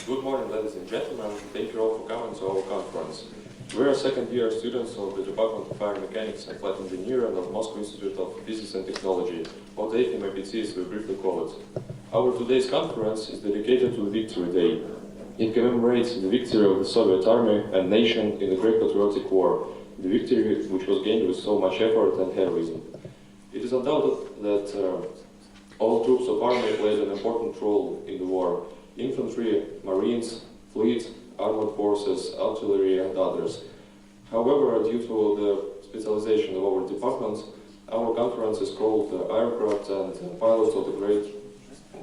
Good morning, ladies and gentlemen. Thank you all for coming to our conference. We are second-year students of the Department of Fire Mechanics and Flight Engineering of Moscow Institute of Physics and Technology, or the FMIPT as we briefly call it. Our today's conference is dedicated to Victory Day. It commemorates the victory of the Soviet Army and nation in the Great Patriotic War, the victory which was gained with so much effort and heroism. It is undoubted that all troops of army played an important role in the war: infantry, marines, fleet, armored forces, artillery, and others. However, due to the specialization of our department, our conference is called Aircraft and Pilots of the Great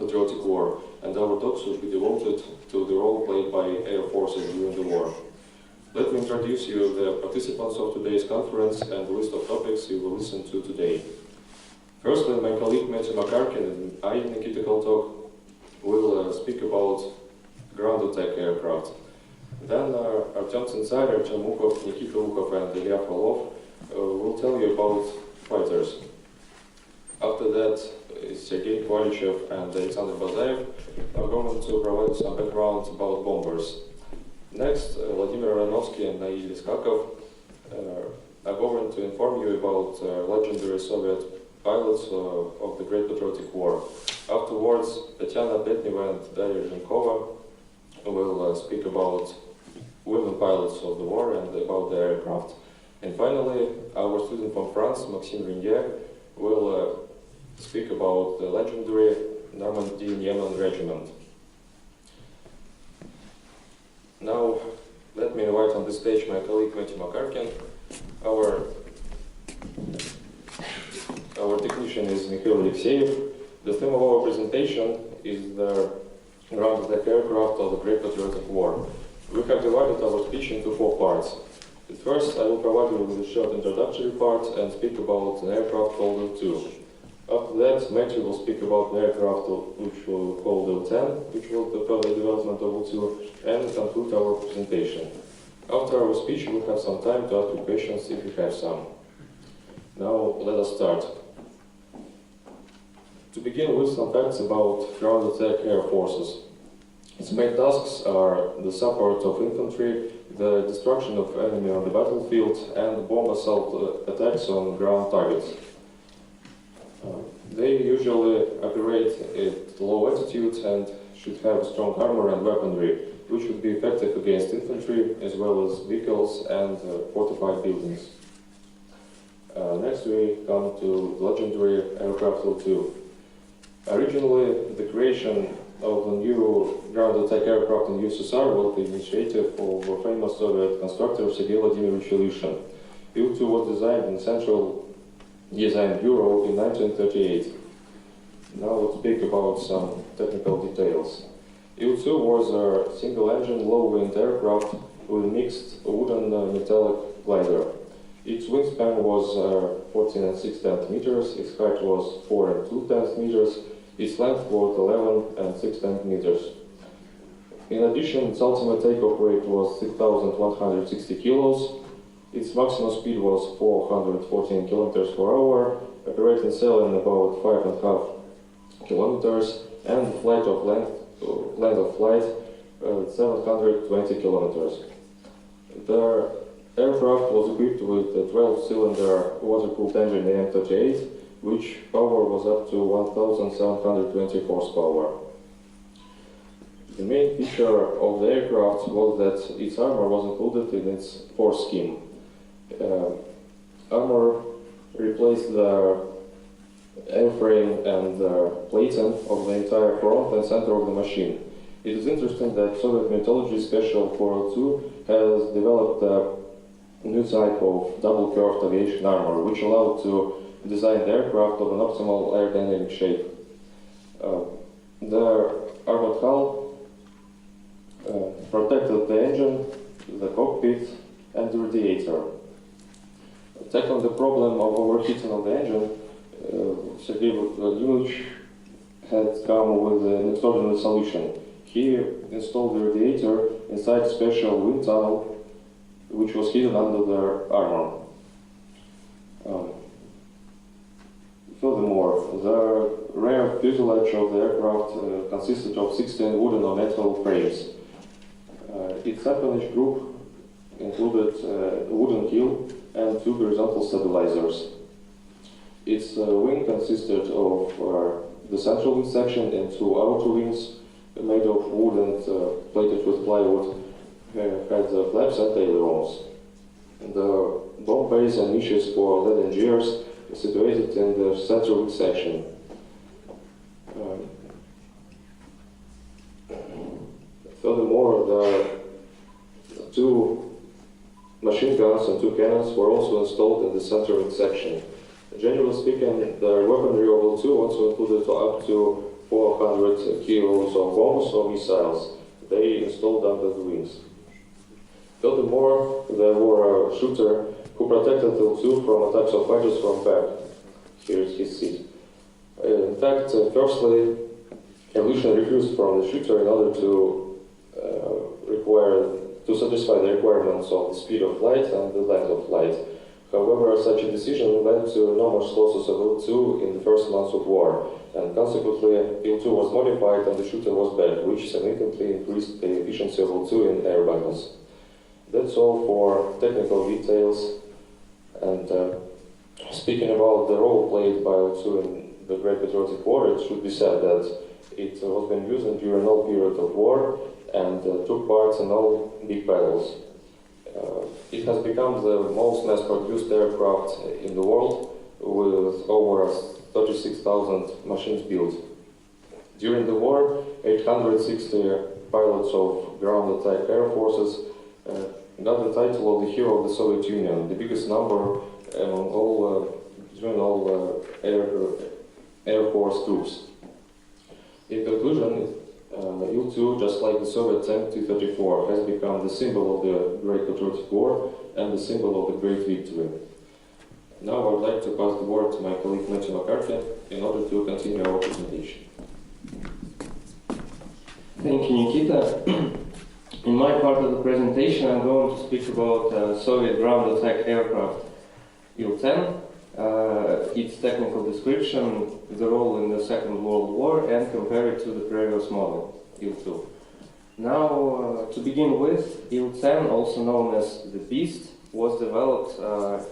Patriotic War, and our talks will be devoted to the role played by air forces during the war. Let me introduce you the participants of today's conference and the list of topics you will listen to today. Firstly, my colleague Matthew Makarkin and I, Nikita Koltok, will speak about ground attack aircraft. Then Artem Tsensar, Artem Mukhov, Nikita Lukhov, and Ilya Frolov will tell you about fighters. After that, Sergei Kovalychev and Alexander Bazayev are going to provide some background about bombers. Next, Vladimir Aranovsky and Nail Iskakov are going to inform you about legendary Soviet pilots of the Great Patriotic War. Afterwards, Tatiana Petneva and Daria Zhenkova will speak about women pilots of the war and about the aircraft. And finally, our student from France, Maxime Renier, will speak about the legendary Normandy Yemen Regiment. Now, let me invite on the stage my colleague Matthew Makarkin. Our technician is Mikhail Alexeyev. The theme of our presentation is the ground attack aircraft of the Great Patriotic War. We have divided our speech into 4 parts. At first, I will provide you with a short introductory part and speak about an aircraft called Il-2. After that, Matthew will speak about the aircraft which we will call Il-10, which will prepare the development of Il-2, and conclude our presentation. After our speech, we will have some time to ask you questions if you have some. Now, let us start. To begin with some facts about ground attack air forces. Its main tasks are the support of infantry, the destruction of enemy on the battlefield, and bomb assault attacks on ground targets. They usually operate at low altitude and should have strong armor and weaponry, which would be effective against infantry as well as vehicles and fortified buildings. Next we come to the legendary aircraft Il-2. Originally, the creation of the new ground attack aircraft in USSR was the initiative of famous Soviet constructor Sergei Vladimirovich Ilyushin. Il-2 was designed in Central Design Bureau in 1938. Now let's speak about some technical details. Il-2 was a single-engine, low-wing aircraft with a mixed wooden metallic glider. Its wingspan was 14 and 6/10 meters, its height was 4 and 2/10 meters, its length was 11 and 6/10 meters. In addition, its ultimate takeoff weight was 6,160 kilos. Its maximum speed was 414 kilometers per hour, operating sailing about 5.5 kilometers, and the length of flight 720 kilometers. The aircraft was equipped with a 12-cylinder water-cooled engine AM38, which power was up to 1,720 horsepower. The main feature of the aircraft was that its armor was included in its force scheme. Armor replaced the airframe and the plating of the entire front and center of the machine. It is interesting that Soviet mythology special for Il-2 has developed a new type of double-curved aviation armor, which allowed to design the aircraft of an optimal aerodynamic shape. The armored hull protected the engine, the cockpit, and the radiator. Tackling the problem of overheating of the engine, Sergei Vladimirovich had come with an extraordinary solution. He installed the radiator inside a special wind tunnel, which was hidden under the armor. Furthermore, the rear fuselage of the aircraft consisted of 16 wooden or metal frames. Its empennage group included a wooden keel and two horizontal stabilizers. Its wing consisted of the central wing section and two outer wings made of wood and plated with plywood, had flaps and ailerons. The bomb bays and niches for lead and gears are situated in the central wing section. Furthermore, the two machine guns and two cannons were also installed in the central wing section. Generally speaking, the weaponry of L2 also included up to 400 kilos of bombs or missiles. They installed under the wings. Furthermore, there were a shooter who protected L2 from attacks of fighters from back. Here is his seat. In fact, firstly, evolution refused from the shooter in order to satisfy the requirements of the speed of light and the length of light. However, such a decision led to enormous losses of L2 in the first months of war, and consequently, L2 was modified and the shooter was banned, which significantly increased the efficiency of L2 in air battles. That's all for technical details, and speaking about the role played by L2 in the Great Patriotic War, it should be said that it was been used during all period of war and took part in all big battles. It has become the most mass-produced aircraft in the world, with over 36,000 machines built. During the war, 860 pilots of ground attack air forces got the title of the Hero of the Soviet Union, the biggest number among all air force troops. In conclusion, Il-2, just like the Soviet tank T-34, has become the symbol of the Great Patriotic War and the symbol of the great victory. Now I would like to pass the word to my colleague Matthew McCarthy in order to continue our presentation. Thank you, Nikita. In my part of the presentation, I'm going to speak about Soviet ground attack aircraft Il-10, its technical description, the role in the Second World War, and compare it to the previous model, Il-2. Now, to begin with, Il-10, also known as the Beast, was developed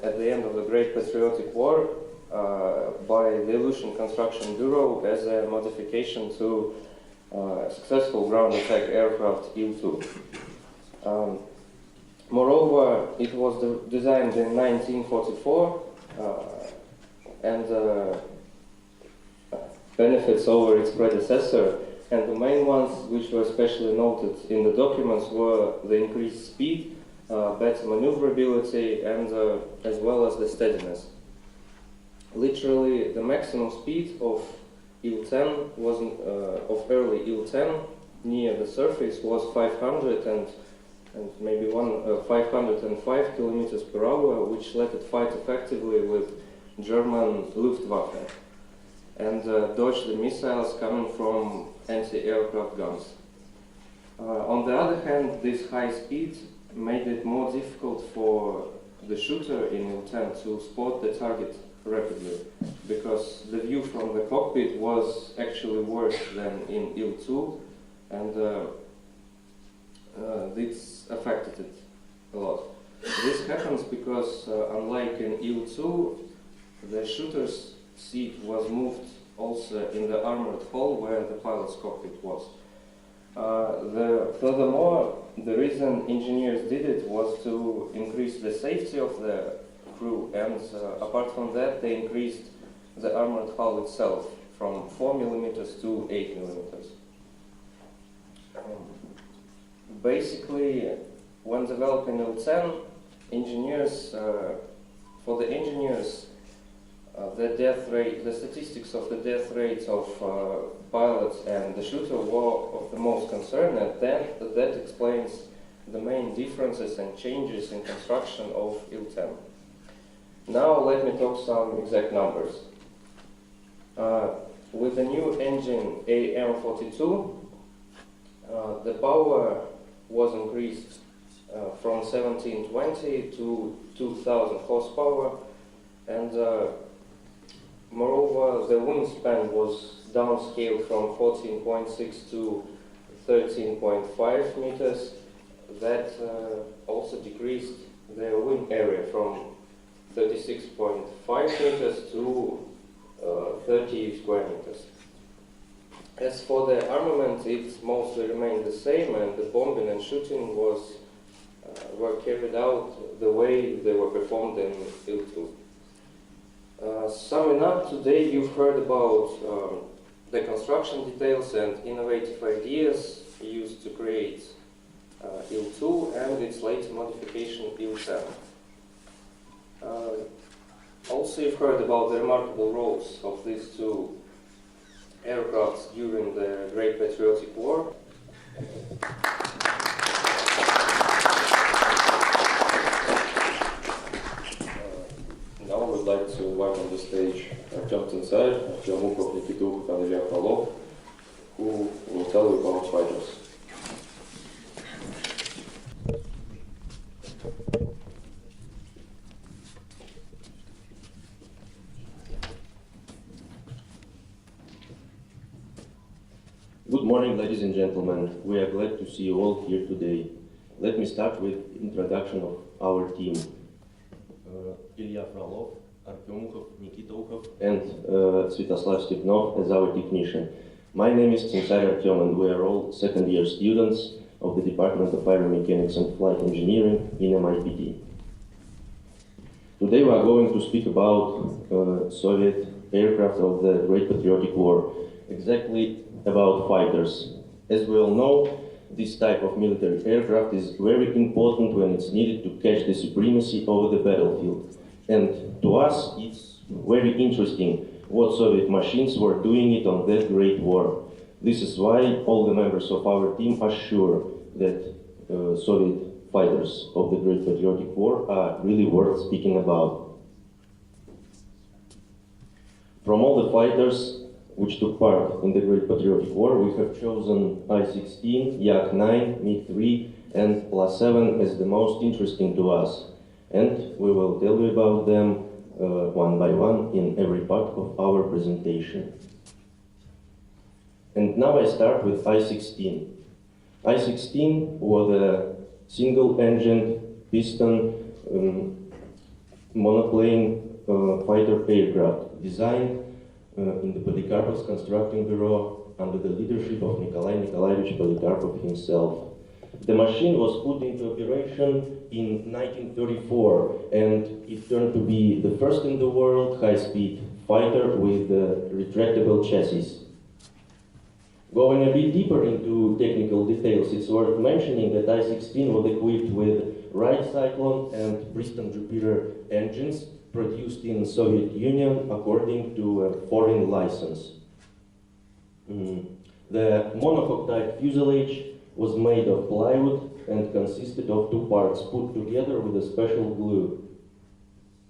at the end of the Great Patriotic War by the Aleutian Construction Bureau as a modification to successful ground attack aircraft Il-2. Moreover, it was designed in 1944 and benefits over its predecessor, and the main ones which were especially noted in the documents were the increased speed, better maneuverability, and as well as the steadiness. Literally, the maximum speed of Il-10 was of early Il-10 near the surface was 500 and maybe 505 kilometers per hour, which let it fight effectively with German Luftwaffe and dodge the missiles coming from anti-aircraft guns. On the other hand, this high speed made it more difficult for the shooter in Il-10 to spot the target rapidly, because the view from the cockpit was actually worse than in Il-2, and this affected it a lot. This happens because, unlike in Il-2, the shooter's seat was moved also in the armored hull where the pilot's cockpit was. Furthermore, the reason engineers did it was to increase the safety of the crew, and apart from that, they increased the armored hull itself from 4 millimeters to 8 millimeters. Basically, when developing Il-10, for the engineers, the death rate, the statistics of the death rates of pilots and the shooter were of the most concern, and that explains the main differences and changes in construction of Il-10. Now let me talk some exact numbers. With the new engine AM42, the power was increased from 1720 to 2000 horsepower, and moreover, the wingspan was downscaled from 14.6 to 13.5 meters, that also decreased their wing area from 36.5 meters to 30 square meters. As for the armament, it mostly remained the same, and the bombing and shooting were carried out the way they were performed in Il-2. Summing up, today you've heard about the construction details and innovative ideas used to create Il-2 and its later modification Il-7. Also, you've heard about the remarkable roles of these two aircrafts during the Great Patriotic War. Now I would like to invite on the stage Artyom Tsensarь, Artyom Ukov, Nikita Ukov, and Ilya Frolov, who will tell you about fighters. Good morning, ladies and gentlemen. We are glad to see you all here today. Let me start with introduction of our team. Ilya Frolov, Artyom Ukov, Nikita Ukov, and Svetoslav Stepnov as our technician. My name is Tsensarь Artyom, and we are all second-year students of the Department of Aeromechanics and Flight Engineering in MIPD. Today we are going to speak about Soviet aircraft of the Great Patriotic War, exactly about fighters. As we all know, this type of military aircraft is very important when it's needed to catch the supremacy over the battlefield. And to us, it's very interesting what Soviet machines were doing it on that great war. This is why all the members of our team are sure that Soviet fighters of the Great Patriotic War are really worth speaking about. From all the fighters which took part in the Great Patriotic War, we have chosen I-16, Yak-9, MiG-3 and La-7 as the most interesting to us. And we will tell you about them one by one in every part of our presentation. And now I start with I-16. I-16 was a single-engined piston monoplane fighter aircraft designed in the Polikarpov Constructing Bureau under the leadership of Nikolai Nikolaevich Polikarpov himself. The machine was put into operation in 1934, and it turned to be the first in the world high-speed fighter with retractable chassis. Going a bit deeper into technical details, it's worth mentioning that I-16 was equipped with Wright Cyclone and Bristol Jupiter engines produced in Soviet Union according to a foreign license. The monocoque type fuselage was made of plywood and consisted of two parts put together with a special glue.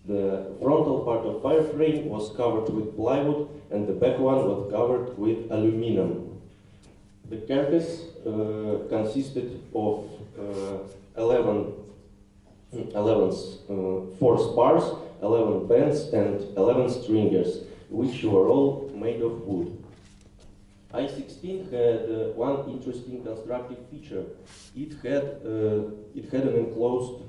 The frontal part of fireframe was covered with plywood and the back one was covered with aluminum. The carcass consisted of 4 spars, 11 bands and 11 stringers, which were all made of wood. I-16 had one interesting constructive feature. It had an enclosed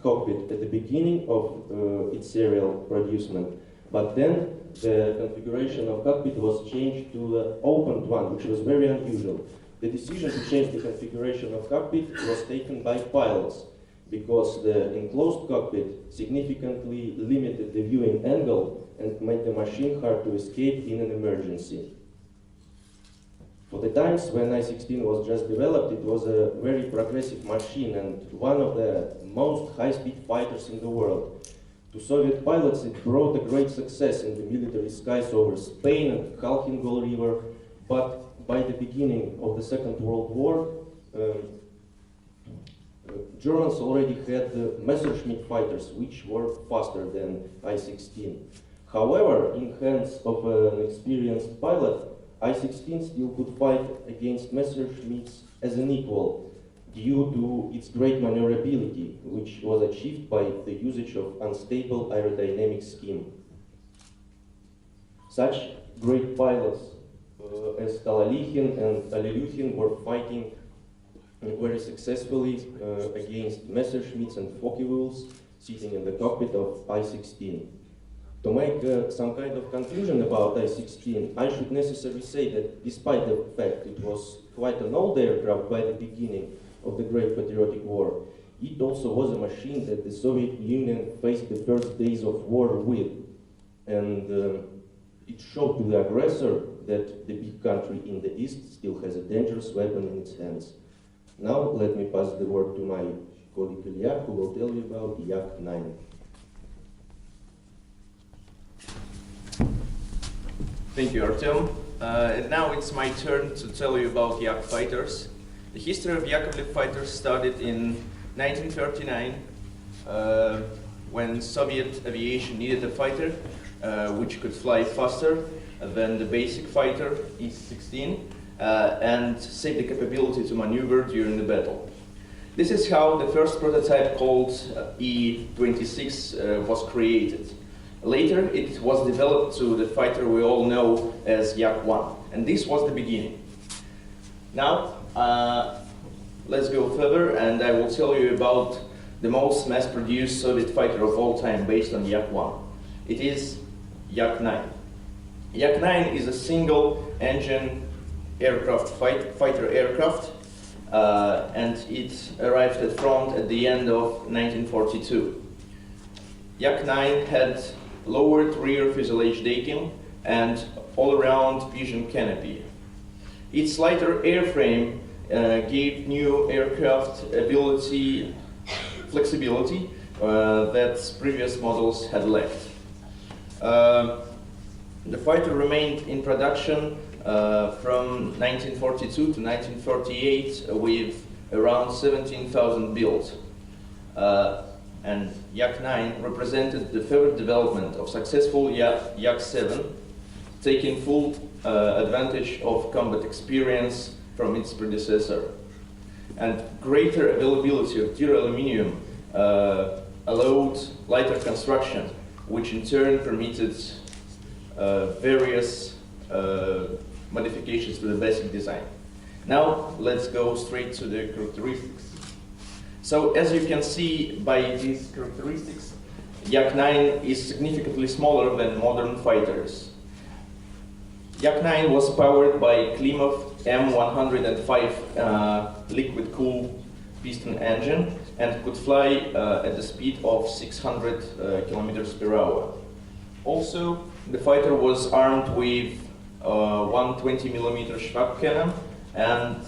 cockpit at the beginning of its serial producement, but then the configuration of cockpit was changed to an opened one, which was very unusual. The decision to change the configuration of cockpit was taken by pilots, because the enclosed cockpit significantly limited the viewing angle and made the machine hard to escape in an emergency. For the times when I-16 was just developed, it was a very progressive machine and one of the most high-speed fighters in the world. To Soviet pilots, it brought a great success in the military skies over Spain and Khalkhin River, but by the beginning of the Second World War, Germans already had the Messerschmitt fighters, which were faster than I-16. However, in hands of an experienced pilot, I-16 still could fight against Messerschmitts as an equal, due to its great maneuverability, which was achieved by the usage of unstable aerodynamic scheme. Such great pilots as Kalalikhin and Alelyukhin were fighting very successfully against Messerschmitts and Focke-Wulfs sitting in the cockpit of I-16. To make some kind of conclusion about I-16, I should necessarily say that despite the fact it was quite an old aircraft by the beginning of the Great Patriotic War, it also was a machine that the Soviet Union faced the first days of war with. And it showed to the aggressor that the big country in the east still has a dangerous weapon in its hands. Now let me pass the word to my colleague Ilya, who will tell you about Yak-9. Thank you, Artem. And now it's my turn to tell you about Yak fighters. The history of Yakovlev fighters started in 1939, when Soviet aviation needed a fighter which could fly faster than the basic fighter E-16 and save the capability to maneuver during the battle. This is how the first prototype called E-26 was created. Later, it was developed to the fighter we all know as Yak-1, and this was the beginning. Now, let's go further, and I will tell you about the most mass-produced Soviet fighter of all time based on Yak-1. It is Yak-9. Yak-9 is a single-engine aircraft, fighter aircraft, and it arrived at front at the end of 1942. Yak-9 had lowered rear fuselage decking and all-around vision canopy. Its lighter airframe gave new aircraft flexibility that previous models had lacked. The fighter remained in production from 1942 to 1948 with around 17,000 builds. And Yak-9 represented the further development of successful Yak-7, taking full advantage of combat experience from its predecessor. And greater availability of duraluminum allowed lighter construction, which in turn permitted various modifications to the basic design. Now let's go straight to the characteristics. So as you can see by these characteristics, Yak-9 is significantly smaller than modern fighters. Yak-9 was powered by Klimov M105 liquid-cooled piston engine and could fly at the speed of 600 kilometers per hour. Also, the fighter was armed with one 20mm Schwab cannon and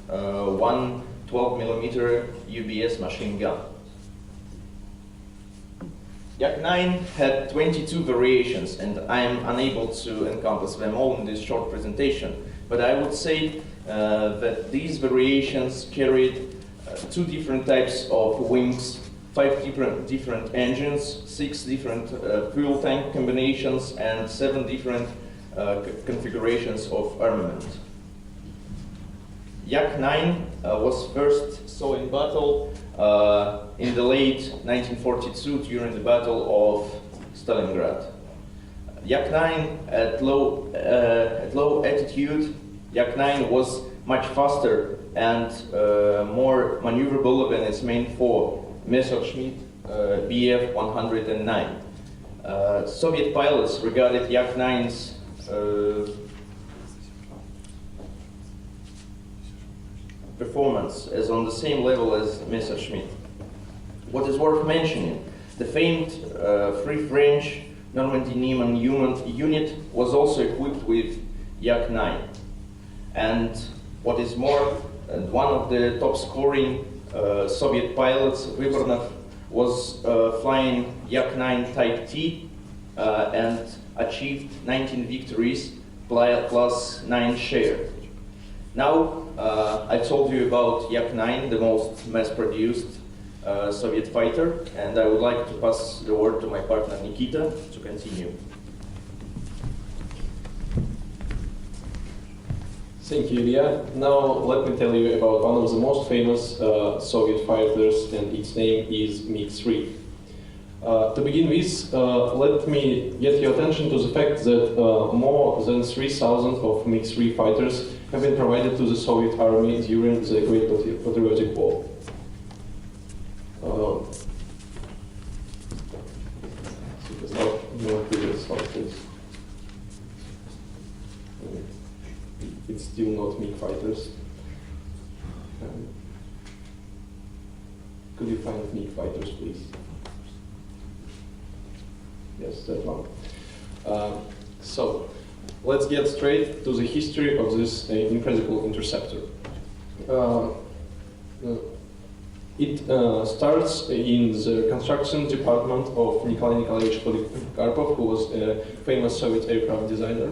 one 12mm UBS machine gun. Yak-9 had 22 variations, and I am unable to encompass them all in this short presentation, but I would say that these variations carried 2 different types of wings, 5 different engines, 6 different fuel tank combinations, and 7 different configurations of armament. Yak-9 was first saw in battle in the late 1942 during the Battle of Stalingrad. Yak-9 at low altitude, Yak-9 was much faster and more maneuverable than its main foe, Messerschmitt Bf-109. Soviet pilots regarded Yak-9's performance as on the same level as Messerschmitt. What is worth mentioning, the famed free-French Normandy-Niemann unit was also equipped with Yak-9. And what is more, one of the top-scoring Soviet pilots, Vybornov, was flying Yak-9 Type T and achieved 19 victories plus 9 share. Now, I told you about Yak-9, the most mass-produced Soviet fighter, and I would like to pass the word to my partner Nikita to continue. Thank you, Ilya. Now let me tell you about one of the most famous Soviet fighters, and its name is MiG-3. To begin with, let me get your attention to the fact that more than 3,000 of MiG-3 fighters have been provided to the Soviet Army during the Great Patriotic War. It's still not MiG fighters. Could you find MiG fighters, please? Yes, that one. So, let's get straight to the history of this incredible interceptor. It starts in the construction department of Nikolai Nikolaevich Polikarpov, who was a famous Soviet aircraft designer,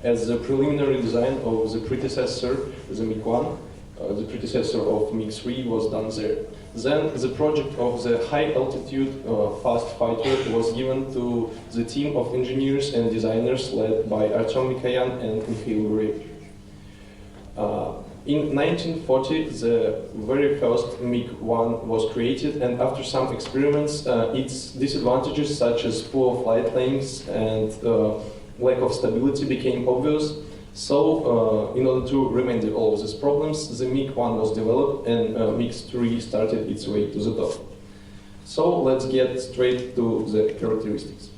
as the preliminary design of the predecessor, the MiG-1. The predecessor of MiG-3 was done there. Then the project of the high-altitude fast fighter was given to the team of engineers and designers led by Artem Mikoyan and Mikhail Gurevich. In 1940, the very first MiG-1 was created, and after some experiments, its disadvantages such as poor flight lengths and lack of stability became obvious. So, in order to remedy all of these problems, the MiG-1 was developed and MiG-3 started its way to the top. So, let's get straight to the characteristics.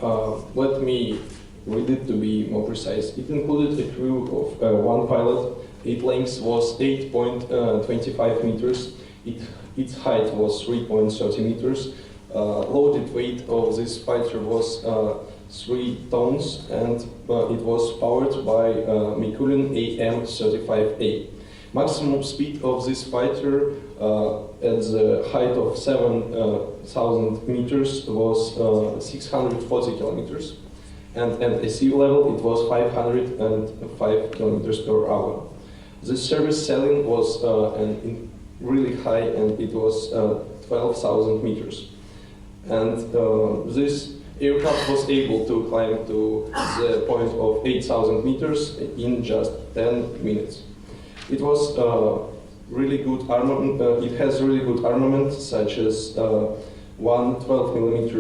Let me read it to be more precise. It included a crew of one pilot. Its length was 8.25 meters. Its height was 3.30 meters. Loaded weight of this fighter was 3 tons, and it was powered by Mikulin AM-35A. Maximum speed of this fighter at the height of 7,000 meters was 640 kilometers, and at a sea level it was 505 kilometers per hour. The service ceiling was really high, and it was 12,000 meters. And this aircraft was able to climb to the point of 8,000 meters in just 10 minutes. It was really good armament. It has really good armament, such as one 12mm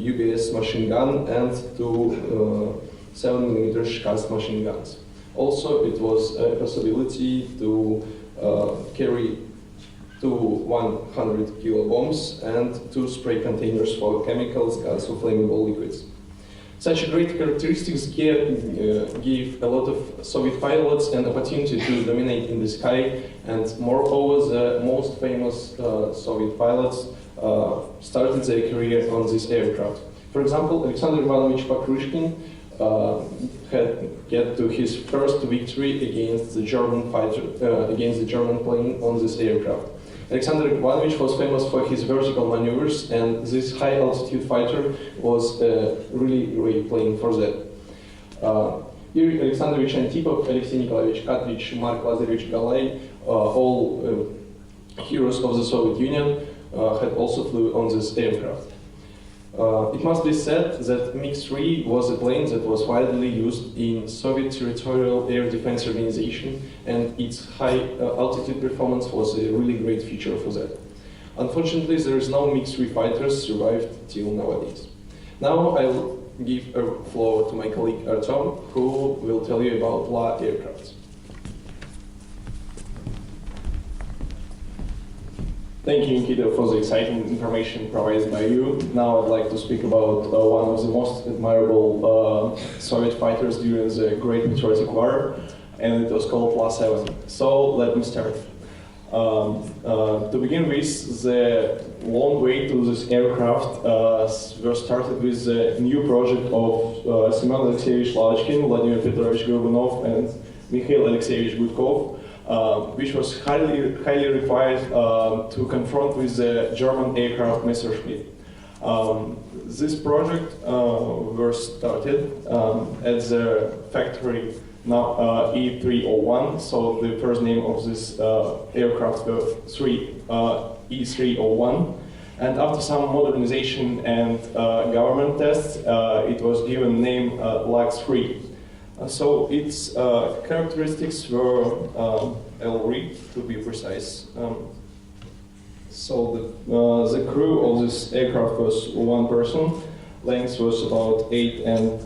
UBS machine gun and two 7mm Shkast machine guns. Also, it was a possibility to carry 2 100 kilo bombs and 2 spray containers for chemicals, gas, or flammable liquids. Such great characteristics gave a lot of Soviet pilots an opportunity to dominate in the sky, and moreover, the most famous Soviet pilots started their career on this aircraft. For example, Alexander Ivanovich Pakrushkin had get to his first victory against the German fighter, against the German plane on this aircraft. Alexander Ivanovich was famous for his vertical maneuvers, and this high-altitude fighter was a really great plane for that. Yuri Alexandrovich Antipov, Alexei Nikolaevich Katvich, Mark Lazarevich Galay, all heroes of the Soviet Union, had also flew on this aircraft. It must be said that MiG-3 was a plane that was widely used in Soviet Territorial Air Defense Organization, and its high altitude performance was a really great feature for that. Unfortunately, there is no MiG-3 fighters survived till nowadays. Now I'll give a floor to my colleague Artem, who will tell you about La aircraft. Thank you, Nikita, for the exciting information provided by you. Now I'd like to speak about one of the most admirable Soviet fighters during the Great Patriotic War, and it was called La-7. So let me start. To begin with, the long way to this aircraft was started with the new project of Semyon Alexeyevich Lavochkin, Vladimir Petrovich Gorbanov, and Mikhail Alexeyevich Gudkov, which was highly required to confront with the German aircraft Messerschmitt. This project was started at the factory now E301, so the first name of this aircraft was E301. And after some modernization and government tests, it was given name LAX-3. So its characteristics were, I'll read to be precise. So the crew of this aircraft was one person. Length was about 8 and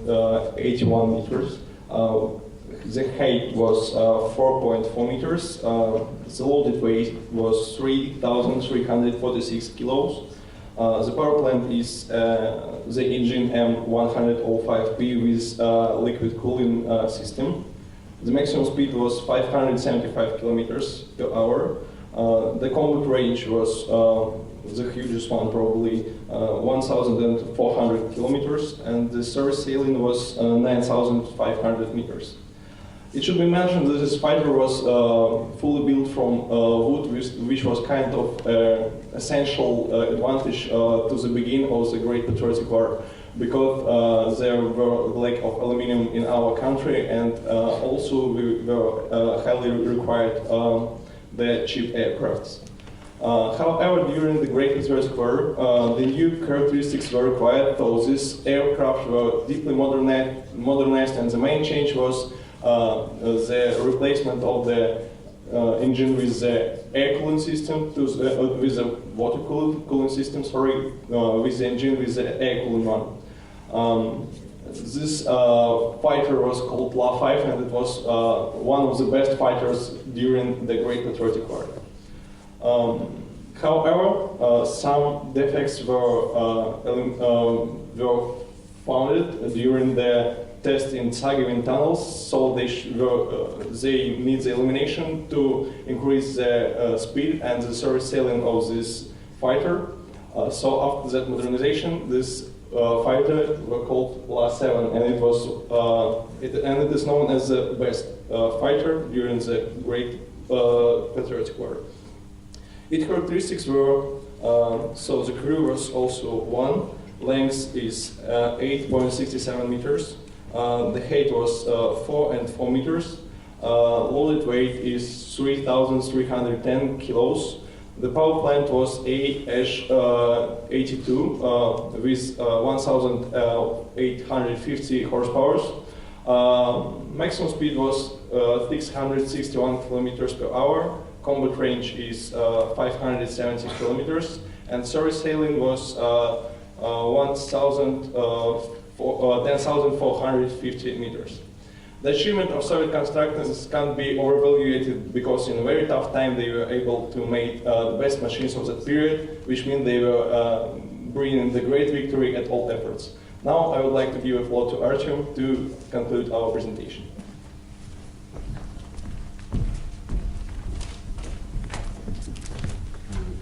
81 meters. The height was 4.4 meters. The loaded weight was 3,346 kilos. The power plant is the engine M105P with liquid cooling system. The maximum speed was 575 kilometers per hour. The combat range was the hugest one, probably 1,400 kilometers, and the service ceiling was 9,500 meters. It should be mentioned that this fighter was fully built from wood, which was kind of essential advantage to the beginning of the Great Patriotic War, because there were lack of aluminum in our country, and also we were highly required the cheap aircrafts. However, during the Great Patriotic War, the new characteristics were required, so these aircraft were deeply modernized, and the main change was the replacement of the engine with the air cooling system with the water cooling system, with the engine with the air cooling one. This fighter was called La-5, and it was one of the best fighters during the Great Patriotic War. However, some defects were found during the test in Sagivin tunnels, so they need the illumination to increase the speed and the service ceiling of this fighter. So after that modernization, this fighter were called La-7, and it is known as the best fighter during the Great Patriotic War. Its characteristics were, so the crew was also one, length is 8.67 meters, the height was 4 and 4 meters, loaded weight is 3,310 kilos. The power plant was AH-82 with 1,850 horsepower. Maximum speed was 661 kilometers per hour. Combat range is 570 kilometers, and service sailing was 10,450 meters. The achievement of Soviet constructors can't be overvalued, because in a very tough time they were able to make the best machines of that period, which means they were bringing the great victory at all efforts. Now I would like to give a floor to Artyom to conclude our presentation.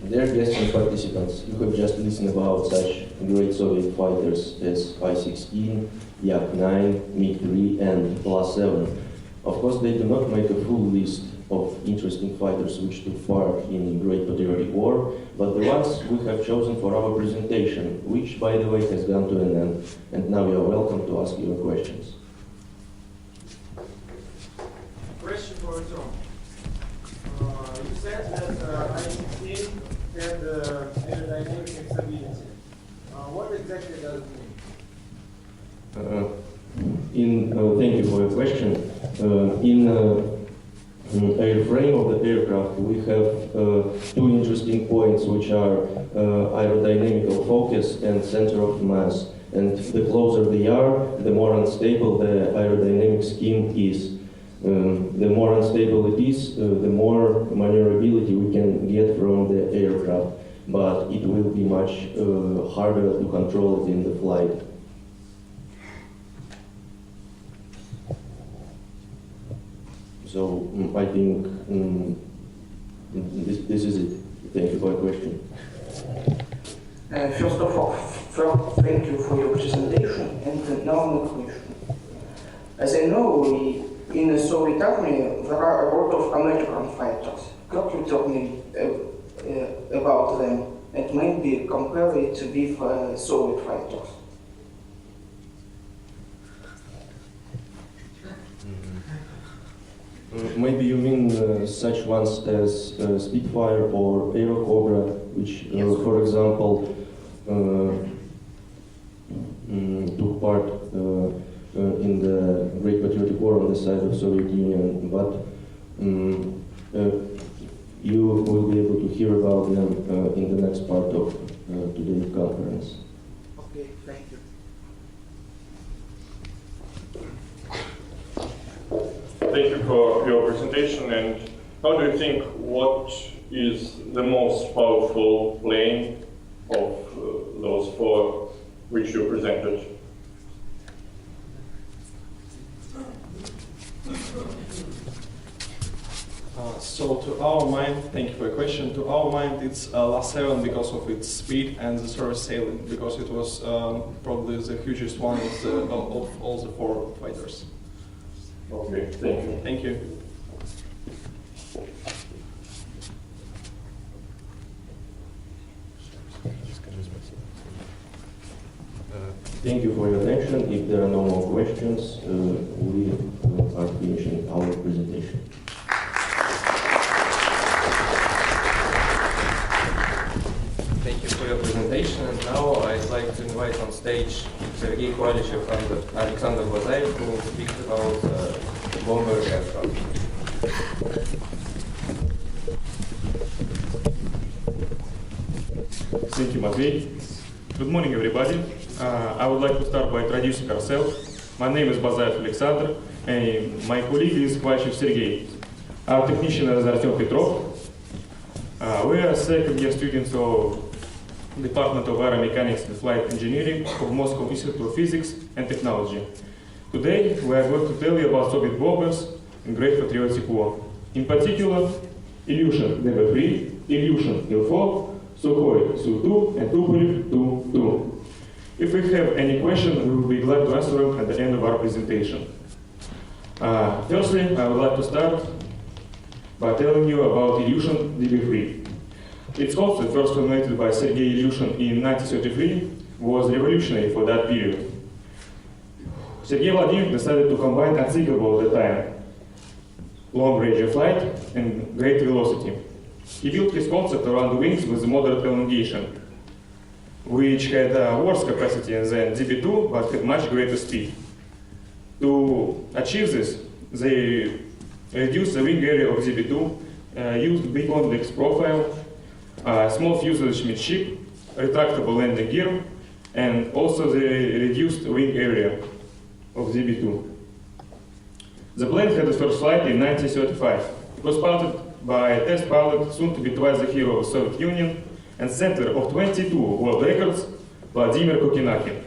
Dear guests and participants, you have just listened about such great Soviet fighters as I-16, Yak-9, MiG-3 and La-7. Of course, they do not make a full list of interesting fighters which took part in the Great Patriotic War, but the ones we have chosen for our presentation, which, by the way, has gone to an end, and now you are welcome to ask your questions. Question for Tom. You said that I-16 had aerodynamic stability. What exactly does it mean? Thank you for your question. In airframe of the aircraft, we have two interesting points, which are aerodynamical focus and center of mass. And the closer they are, the more unstable the aerodynamic scheme is. The more unstable it is, the more maneuverability we can get from the aircraft, but it will be much harder to control it in the flight. So I think this is it. Thank you for your question. First of all, thank you for your presentation, and now my question. As I know, in the Soviet army there are a lot of American fighters. Could you tell me about them and maybe compare it with Soviet fighters? Maybe you mean such ones as Spitfire or Aero Cobra, which, for example, took part in the Great Patriotic War on the side of Soviet Union. But You will be able to hear about them in the next part of today's conference. Okay, thank you. Thank you for your presentation. And how do you think, what is the most powerful plane of those four which you presented? So to our mind, thank you for your question, to our mind it's LA-7 because of its speed and the service sailing, because it was probably the hugest one of all the four fighters. Okay, thank you. Thank you. Thank you for your attention. If there are no more questions, we are finishing our presentation. Thank you for your presentation. And now I'd like to invite on stage Sergei Kovalchev and Alexander Blazaev, who will speak about bomber aircraft. Thank you, Matvey. Good morning, everybody. I would like to start by introducing ourselves. My name is Bazaev Alexander, and my colleague is Kovalchev Sergei. Our technician is Artem Petrov. We are second-year students of Department of Aeromechanics and Flight Engineering of Moscow Institute of Physics and Technology. Today, we are going to tell you about Soviet bombers in Great Patriotic War. In particular, Ilyushin DB3, Ilyushin Il-4, Sukhoi Su-2, and Tupolev Tu-2. If we have any questions, we will be glad to answer them at the end of our presentation. Firstly, I would like to start by telling you about Ilyushin DB3. Its concept, first formulated by Sergei Ilyushin in 1933, was revolutionary for that period. Sergei Vladimirovich decided to combine unthinkable at the time, long range of flight and great velocity. He built his concept around the wings with moderate elongation, which had worse capacity than DB2 but had much greater speed. To achieve this, they reduced the wing area of DB2, used big convex profile, small fuselage midship, retractable landing gear, and also the reduced wing area of DB2. The plane had its first flight in 1935. It was piloted by a test pilot, soon to be twice the hero of the Soviet Union, and center of 22 world records, Vladimir Kokinakin.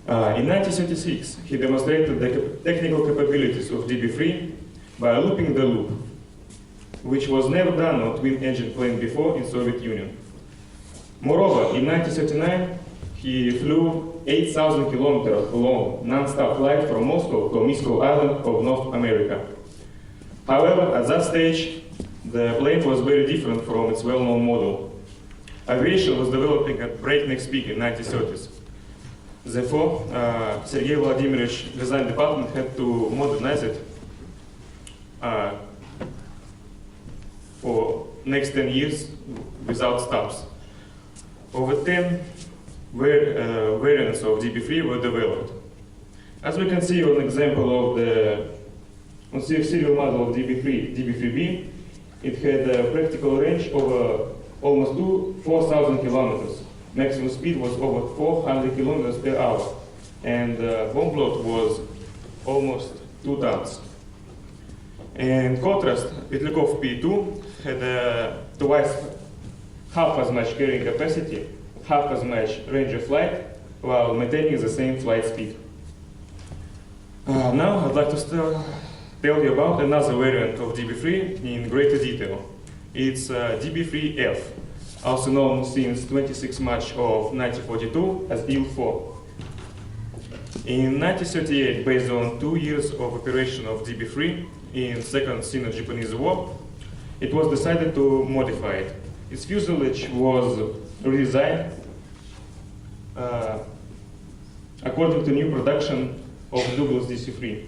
In 1936, he demonstrated the technical capabilities of DB3 by looping the loop, which was never done on twin-engine plane before in Soviet Union. Moreover, in 1939, he flew 8,000 kilometers long non-stop flight from Moscow to Moscow Island of North America. However, at that stage, the plane was very different from its well-known model. Aviation was developing at breakneck speed in 1930s. Therefore, Sergei Vladimirovich design department had to modernize it for next 10 years without stops. Over 10 variants of DB3 were developed. As we can see on example of the serial model of DB3, DB3B, it had a practical range of almost 4,000 kilometers. Maximum speed was over 400 kilometers per hour, and bomb load was almost 2 tons. In contrast, Petlykov P2 had twice half as much carrying capacity, half as much range of flight, while maintaining the same flight speed. Now I'd like to tell you about another variant of DB3 in greater detail. It's DB3F, also known since 26 March of 1942 as Il-4. In 1938, based on 2 years of operation of DB3 in Second Sino-Japanese War, it was decided to modify it. Its fuselage was redesigned according to new production of Douglas DC-3.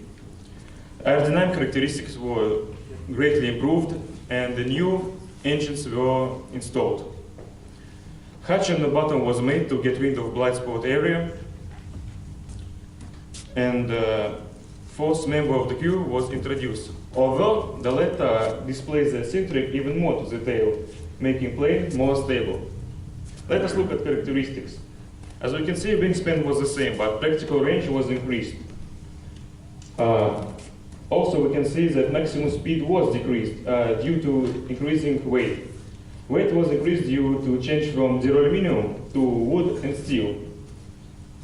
Aerodynamic characteristics were greatly improved, and the new engines were installed. Hatch on the bottom was made to get wind of blind spot area, and fourth member of the crew was introduced. Although the latter displays the symmetry even more to the tail, making plane more stable. Let us look at characteristics. As we can see, wingspan was the same, but practical range was increased. Also, we can see that maximum speed was decreased due to increasing weight. Weight was increased due to change from zero aluminum to wood and steel,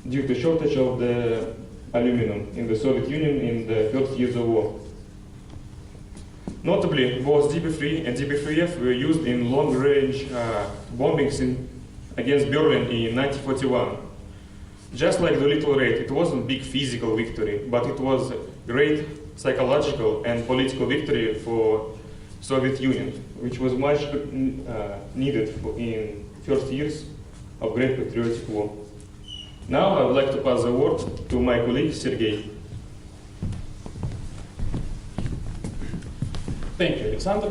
due to shortage of the aluminum in the Soviet Union in the first years of war. Notably, both DB3 and DB3F were used in long-range bombings against Berlin in 1941. Just like the Little Raid, it wasn't a big physical victory, but it was a great psychological and political victory for Soviet Union, which was much needed in first years of Great Patriotic War. Now I would like to pass the word to my colleague Sergei. Thank you, Alexander.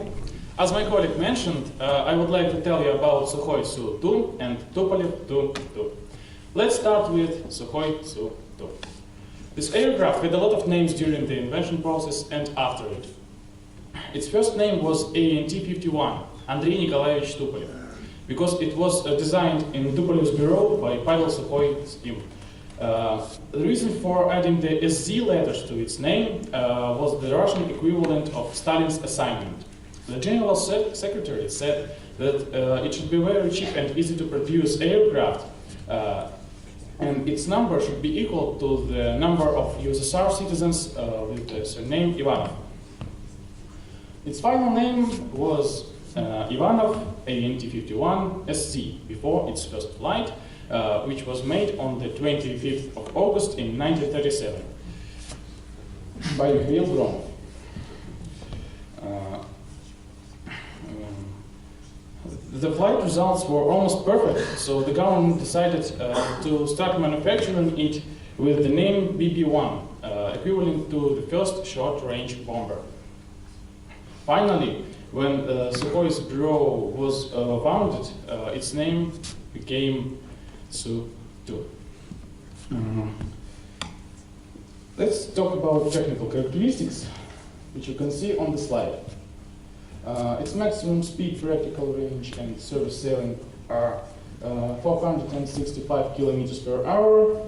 As my colleague mentioned, I would like to tell you about Sukhoi Su-2 and Tupolev Tu-2. Let's start with Sukhoi Su-2. This aircraft had a lot of names during the invention process and after it. Its first name was ANT-51, Andrei Nikolaevich Tupolev, because it was designed in Tupolev's bureau by Pavel Sukhoi's team. The reason for adding the SZ letters to its name was the Russian equivalent of Stalin's assignment. The General Secretary said that it should be very cheap and easy to produce aircraft, and its number should be equal to the number of USSR citizens with the surname Ivanov. Its final name was Ivanov ANT-51 SZ before its first flight, which was made on the 25th of August in 1937 by Mikhail Gromov. The flight results were almost perfect, so the government decided to start manufacturing it with the name BB-1, equivalent to the first short-range bomber. Finally, when Sukhoi's bureau was founded, its name became Su-2. Let's talk about technical characteristics, which you can see on the slide. Its maximum speed, practical range, and service sailing are 465 kilometers per hour,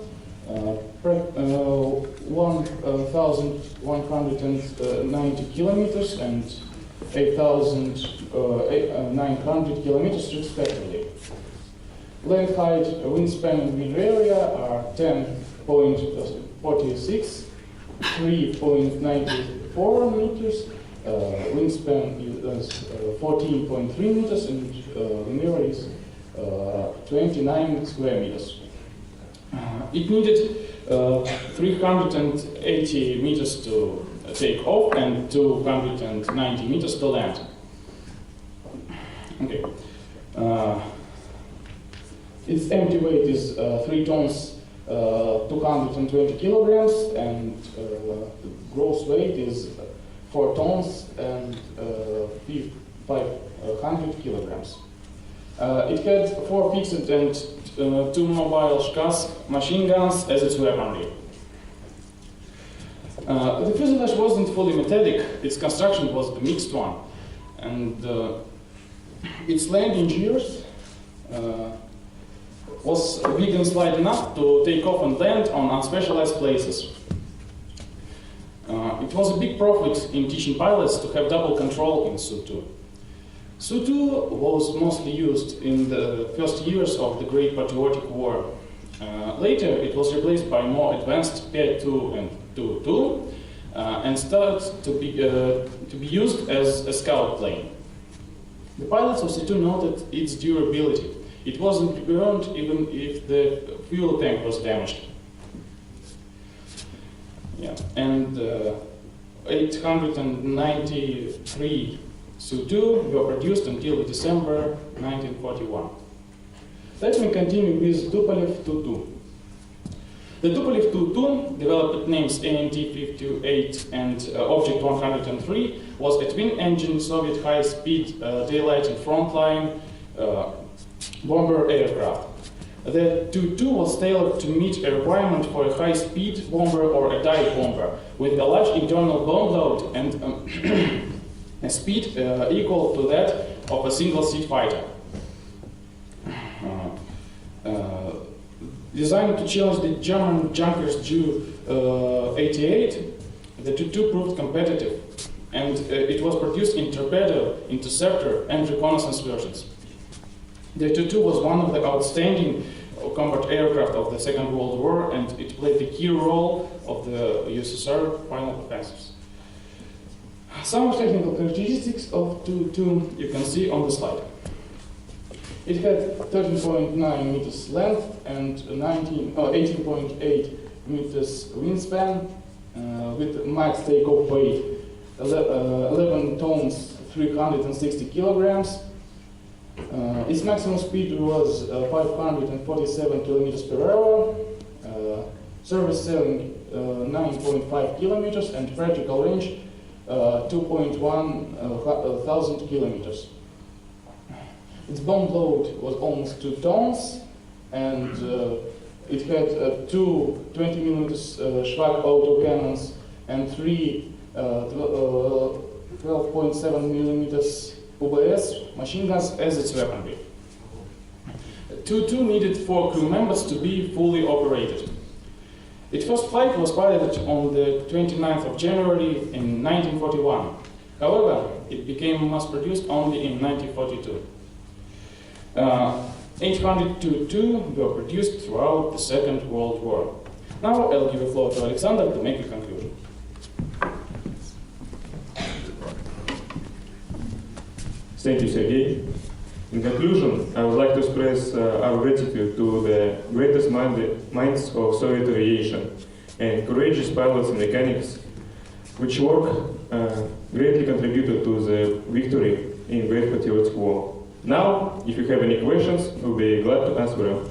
1,190 kilometers, and 8,900 kilometers respectively. Land height, wingspan, and wind area are 10.46, 3.94 meters, wingspan is 14.3 meters, and wind area is 29 square meters. It needed 380 meters to take off and 290 meters to land. Okay. Its empty weight is 3 tons, 220 kilograms, and gross weight is 4 tons and 500 kilograms. It had 4 fixed and 2 mobile Shkas machine guns as its weaponry. The fuselage wasn't fully metallic, its construction was a mixed one, and its landing gears was big and slight enough to take off and land on unspecialized places. It was a big profit in teaching pilots to have double control in Su-2. Su-2 was mostly used in the first years of the Great Patriotic War. Later, it was replaced by more advanced P-2 and Tu-2 and started to be used as a scout plane. The pilots of Su-2 noted its durability. It wasn't burned even if the fuel tank was damaged. Yeah, and 893 Su-2 were produced until December 1941. Let me continue with Tupolev Tu-2. The Tupolev Tu-2, developed with names ANT-58 and Object 103, was a twin-engine Soviet high-speed daylight and frontline bomber aircraft. The Tu-2 was tailored to meet a requirement for a high-speed bomber or a dive bomber with a large internal bomb load and a speed equal to that of a single-seat fighter. Designed to challenge the German Junkers Ju-88, the Tu-2 proved competitive, and it was produced in torpedo, interceptor, and reconnaissance versions. The Tu-2 was one of the outstanding combat aircraft of the Second World War, and it played the key role of the USSR final offensives. Some technical characteristics of Tu-2 you can see on the slide. It had 13.9 meters length and 18.8 meters wingspan, with max takeoff weight 11 tons 360 kilograms. Its maximum speed was 547 kilometers per hour, service sailing 9.5 kilometers, and practical range 2.1 thousand kilometers. Its bomb load was almost 2 tons, and it had two 20mm Schwag autocannons and three 12.7mm UBS machine guns as its weaponry. Tu-2 needed 4 crew members to be fully operated. Its first flight was piloted on the 29th of January in 1941. However, it became mass-produced only in 1942. 800 Tu-2 were produced throughout the Second World War. Now I'll give the floor to Alexander to make a conclusion. Thank you, Sergey. In conclusion, I would like to express our gratitude to the greatest minds of Soviet aviation and courageous pilots and mechanics, which work greatly contributed to the victory in Great Patriotic War. Now, if you have any questions, we'll be glad to answer them.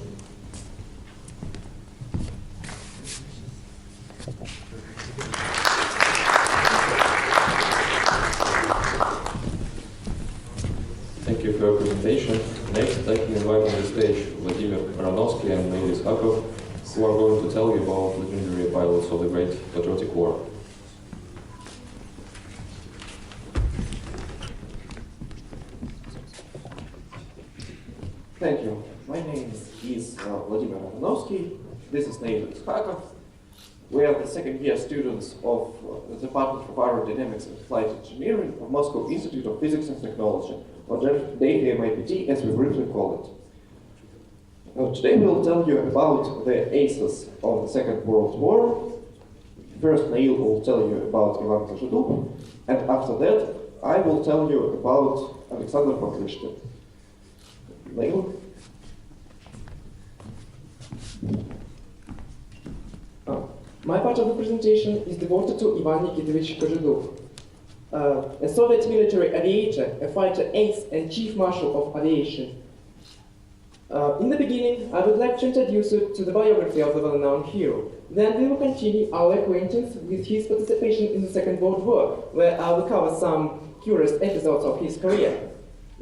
Thank you for your presentation. Next, I can invite on the stage Vladimir Baranovsky and Melis Hakov, who are going to tell you about legendary pilots of the Great Patriotic War. Thank you. My name is Vladimir Baranovsky. This is Melis Hakov. We are the second-year students of the Department of Aerodynamics and Flight Engineering of Moscow Institute of Physics and Technology, or DFMIPT as we briefly call it. Today we'll tell you about the aces of the Second World War. First, Nail will tell you about Ivan Koshedub, and after that, I will tell you about Alexander Pokrishkin. Nail? My part of the presentation is devoted to Ivan Nikitovich Koshedub, a Soviet military aviator, a fighter ace and chief marshal of aviation. In the beginning, I would like to introduce you to the biography of the well-known hero. Then we will continue our acquaintance with his participation in the Second World War, where I will cover some curious episodes of his career.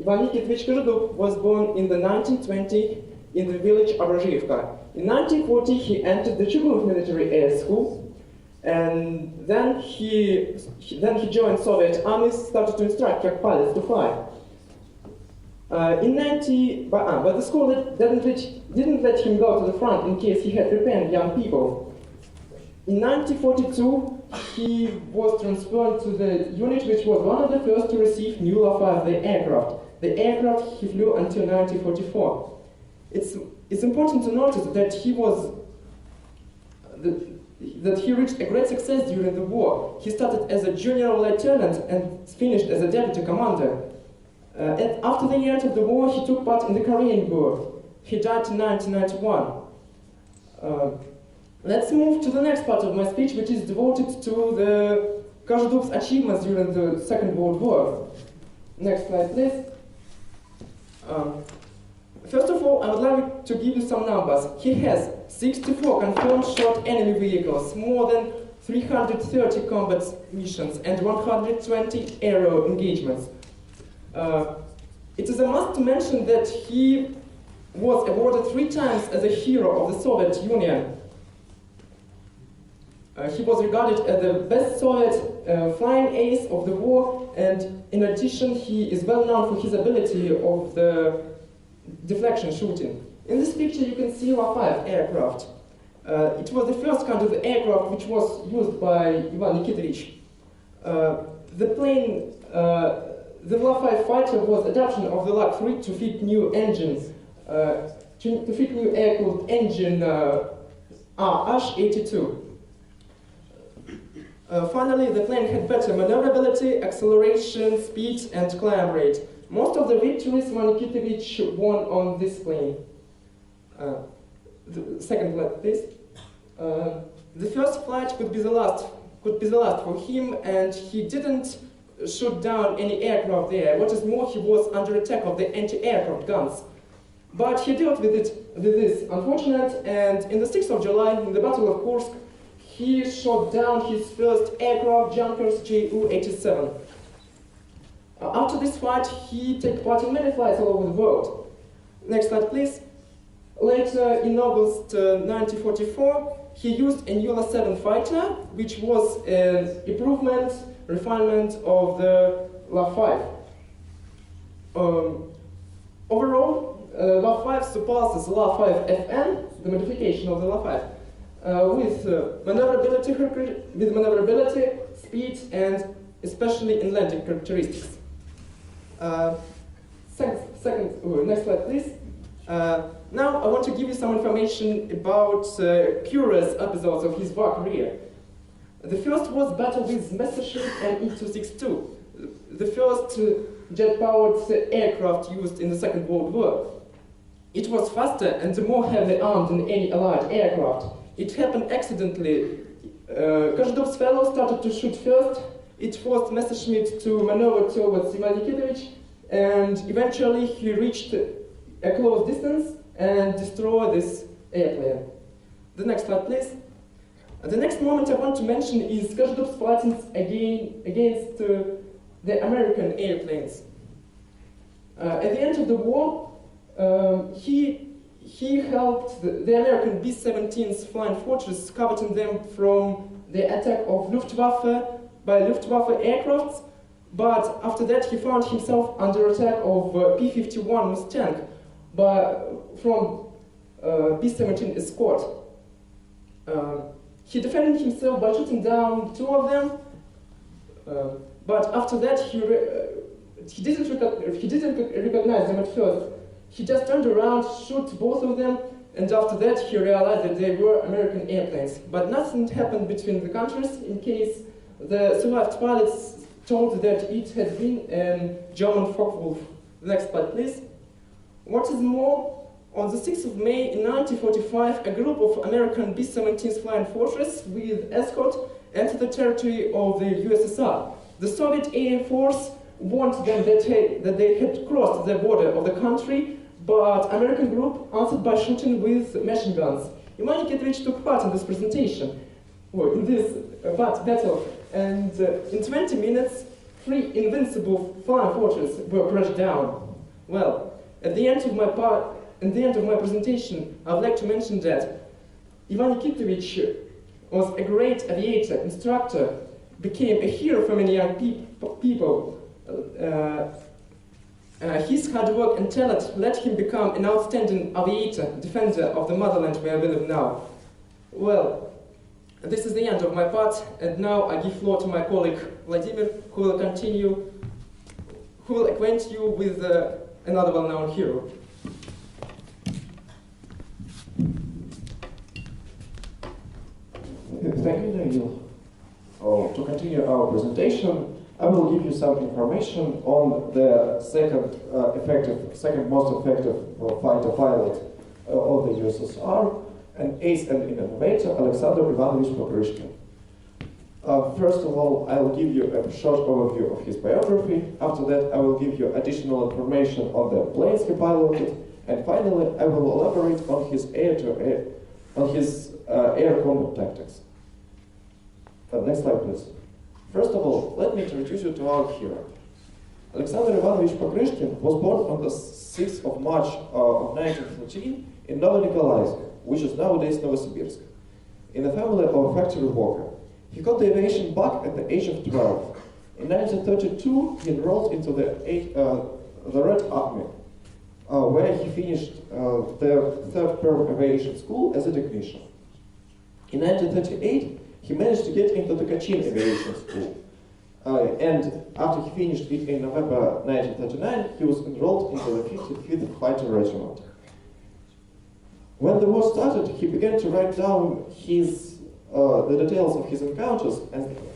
Ivan Nikitovich Koshedub was born in the 1920 in the village of Razhivka. In 1940, he entered the Chugov Military Air School, and then he joined Soviet armies, started to instruct young pilots to fly. But the school didn't let him go to the front in case he had prepared young people. In 1942, he was transferred to the unit which was one of the first to receive new Lafayette aircraft. The aircraft he flew until 1944. It's important to notice that he reached a great success during the war. He started as a junior lieutenant and finished as a deputy commander. And after the end of the war, he took part in the Korean War. He died in 1991. Let's move to the next part of my speech, which is devoted to the Koshedub's achievements during the Second World War. Next slide, please. First of all, I would like to give you some numbers. He has 64 confirmed short enemy vehicles, more than 330 combat missions, and 120 aero engagements. It is a must to mention that he was awarded 3 times as a hero of the Soviet Union. He was regarded as the best Soviet flying ace of the war, and in addition, he is well known for his ability of the deflection shooting. In this picture, you can see La-5 aircraft. It was the first kind of the aircraft which was used by Ivan Nikitovich. The plane, the La-5 fighter was adaptation of the Lag-3 to fit new engines, to fit new air-cooled engine RH-82. Finally, the plane had better maneuverability, acceleration, speed, and climb rate. Most of the victories Nikitovich won on this plane. The second flight, please. The first flight could be the last for him, and he didn't shoot down any aircraft there. What is more, he was under attack of the anti-aircraft guns. But he dealt with this unfortunate, and in the 6th of July, in the Battle of Kursk, he shot down his first aircraft, Junkers Ju-87. After this fight, he took part in many flights all over the world. Next slide, please. Later, in August 1944, he used a new La-7 fighter, which was an improvement, refinement of the La-5. Overall, La-5 surpasses La-5FN, the modification of the La-5. With maneuverability, speed, and especially in landing characteristics. Next slide, please. Now I want to give you some information about curious episodes of his war career. The first was battle with Messerschmitt and E-262, the first jet-powered aircraft used in the Second World War. It was faster and more heavily armed than any Allied aircraft. It happened accidentally. Kozhedov's fellow started to shoot first. It forced Messerschmitt to maneuver towards Ivan Nikitovich, and eventually he reached a close distance and destroyed this airplane. The next slide, please. The next moment I want to mention is Kozhedov's fighting against the American airplanes. At the end of the war, he helped the American B-17's flying fortress, covering them from the attack of Luftwaffe by Luftwaffe aircrafts, but after that he found himself under attack of P-51 Mustang from B-17 escort. He defended himself by shooting down 2 of them, but after that he didn't recognize them at first. He just turned around, shot both of them, and after that he realized that they were American airplanes. But nothing happened between the countries in case the survived pilots told that it had been a German Focke-Wulf. Next slide, please. What is more, on the 6th of May in 1945, a group of American B-17's flying fortress with escort entered the territory of the USSR. The Soviet Air Force warned them that they had crossed the border of the country, but American group answered by shooting with machine guns. Ivan Nikitovich took part in this presentation, or in this battle, and in 20 minutes, 3 invincible flying fortresses were crushed down. Well, at the end of my presentation, I would like to mention that Ivan Nikitovich was a great aviator, instructor, became a hero for many young people. His hard work and talent led him become an outstanding aviator, defender of the motherland where we live now. Well, this is the end of my part, and now I give floor to my colleague Vladimir, who will acquaint you with another well-known hero. Thank you, Daniel. To continue our presentation, I will give you some information on the second most effective fighter pilot of the USSR, an ace and innovator, Alexander Ivanovich Pokrishkin. First of all, I will give you a short overview of his biography. After that, I will give you additional information on the planes he piloted, and finally, I will elaborate on his air combat tactics. Next slide, please. First of all, let me introduce you to our hero. Alexander Ivanovich Pokryshkin was born on the 6th of March of 1913 in Novonikolaevsk, which is nowadays Novosibirsk, in a family of a factory worker. He got the aviation bug at the age of 12. In 1932, he enrolled into the Red Army, where he finished the third term aviation school as a technician. In 1938, he managed to get into the Kachin Aviation School. And after he finished it in November 1939, he was enrolled into the 55th Fighter Regiment. When the war started, he began to write down the details of his encounters,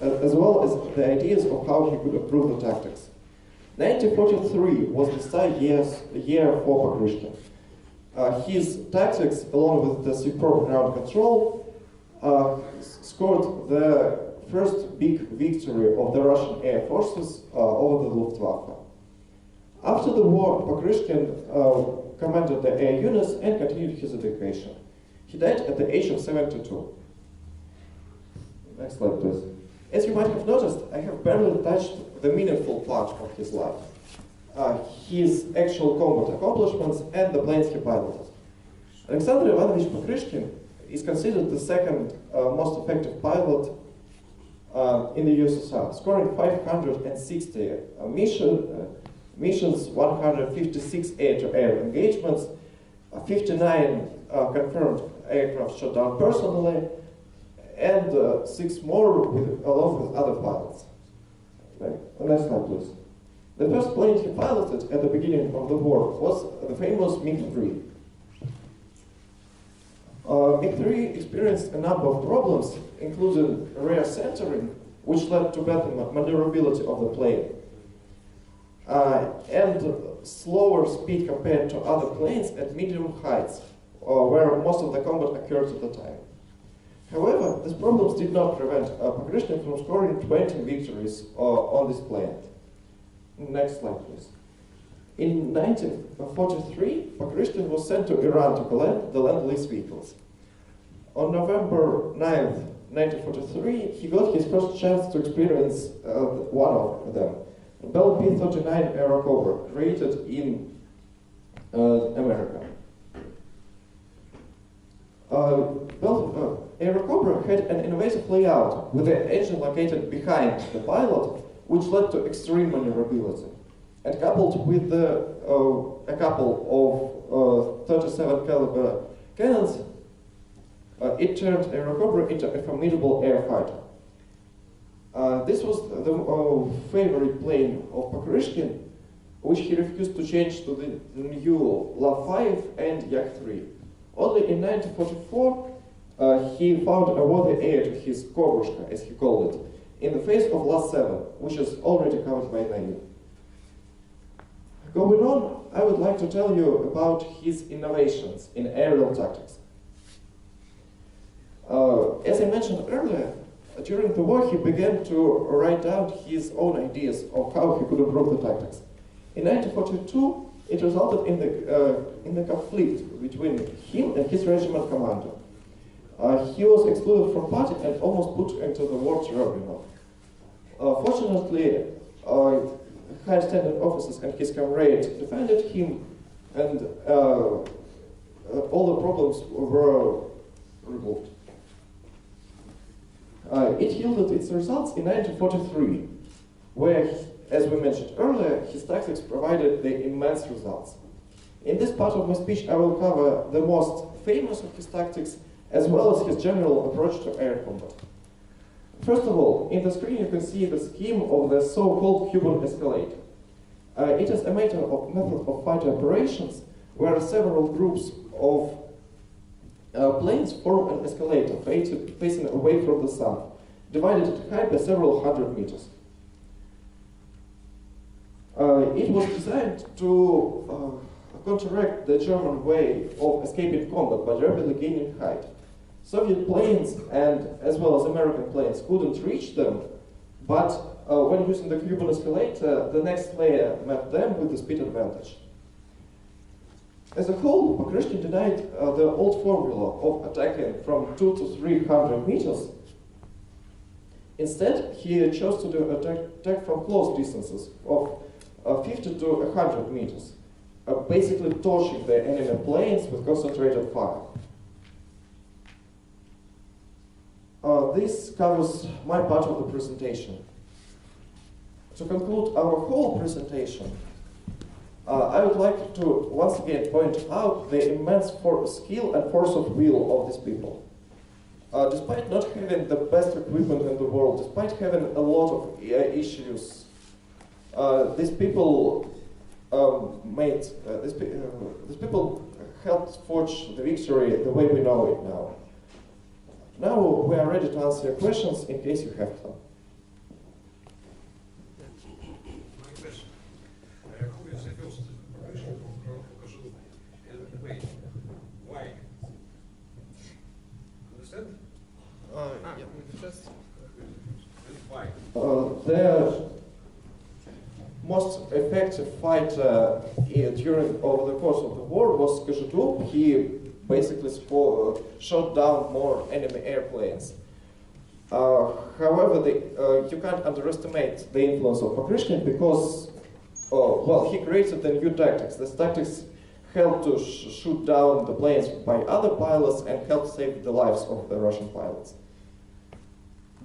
as well as the ideas of how he could improve the tactics. 1943 was the star year for Pokryshkin. His tactics, along with the superb ground control, scored the first big victory of the Russian air forces over the Luftwaffe. After the war, Pokryshkin commanded the air units and continued his education. He died at the age of 72. Next slide, please. As you might have noticed, I have barely touched the meaningful part of his life. His actual combat accomplishments and the planes he piloted. Alexander Ivanovich Pokryshkin is considered the second most effective pilot in the USSR, scoring 560 missions, 156 air-to-air engagements, 59 confirmed aircraft shot down personally, and 6 more along with other pilots. Next slide, please. The first plane he piloted at the beginning of the war was the famous MiG-3. MiG-3 experienced a number of problems, including rear centering, which led to better maneuverability of the plane, and slower speed compared to other planes at medium heights, where most of the combat occurred at the time. However, these problems did not prevent Pokryshkin from scoring 20 victories on this plane. Next slide, please. In 1943, Pokryshkin was sent to Iran to collect the Lend-Lease vehicles. On November 9th, 1943, he got his first chance to experience one of them, Bell P-39 Aerocobra, created in America. Aerocobra had an innovative layout with the engine located behind the pilot, which led to extreme maneuverability. And coupled with a couple of 37 caliber cannons, it turned Aerocobra into a formidable air fighter. This was the favorite plane of Pokryshkin, which he refused to change to the new La-5 and Yak-3. Only in 1944, he found a worthy heir to his Kobrushka, as he called it, in the face of La-7, which is already covered by Nail. Going on, I would like to tell you about his innovations in aerial tactics. As I mentioned earlier, during the war he began to write down his own ideas of how he could improve the tactics. In 1942, it resulted in the conflict between him and his regiment commander. He was excluded from party and almost put into the war tribunal. Fortunately, high-standing officers and his comrades defended him, and all the problems were removed. It yielded its results in 1943, where, as we mentioned earlier, his tactics provided the immense results. In this part of my speech, I will cover the most famous of his tactics, as well as his general approach to air combat. First of all, in the screen you can see the scheme of the so-called Cuban escalade. It is a method of fighter operations where several groups of planes form an escalator facing away from the sun, divided at height by several hundred meters. It was designed to counteract the German way of escaping combat by rapidly gaining height. Soviet planes and as well as American planes couldn't reach them, but when using the Cuban escalator, the next layer met them with the speed advantage. As a whole, Pokryshkin denied the old formula of attacking from 200 to 300 meters. Instead, he chose to do attack from close distances of 50 to 100 meters, basically torching the enemy planes with concentrated fire. This covers my part of the presentation. To conclude our whole presentation, I would like to once again point out the immense skill and force of will of these people. Despite not having the best equipment in the world, despite having a lot of issues, these people these people helped forge the victory the way we know it now. Now we are ready to answer your questions in case you have them. My question. Who is the first version of Kosovo? And wait, why? Understand? Yeah. Just why? The most effective fighter over the course of the war was Kosovo. He basically shot down more enemy airplanes. However, you can't underestimate the influence of Patriotic because, well, he created the new tactics. These tactics helped to shoot down the planes by other pilots and helped save the lives of the Russian pilots.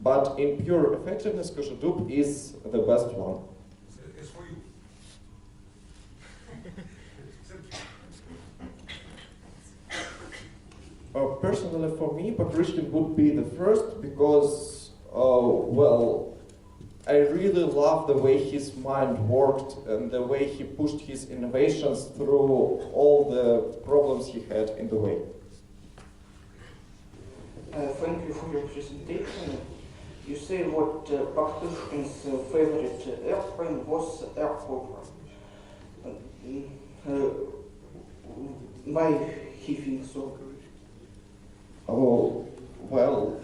But in pure effectiveness, Koshadub is the best one. It's for you. Personally, for me, Patriotic would be the first because, well, I really love the way his mind worked and the way he pushed his innovations through all the problems he had in the way. Thank you for your presentation. You say what Patriotic's favorite airplane was Air Cobra. Why he thinks so? Oh, well,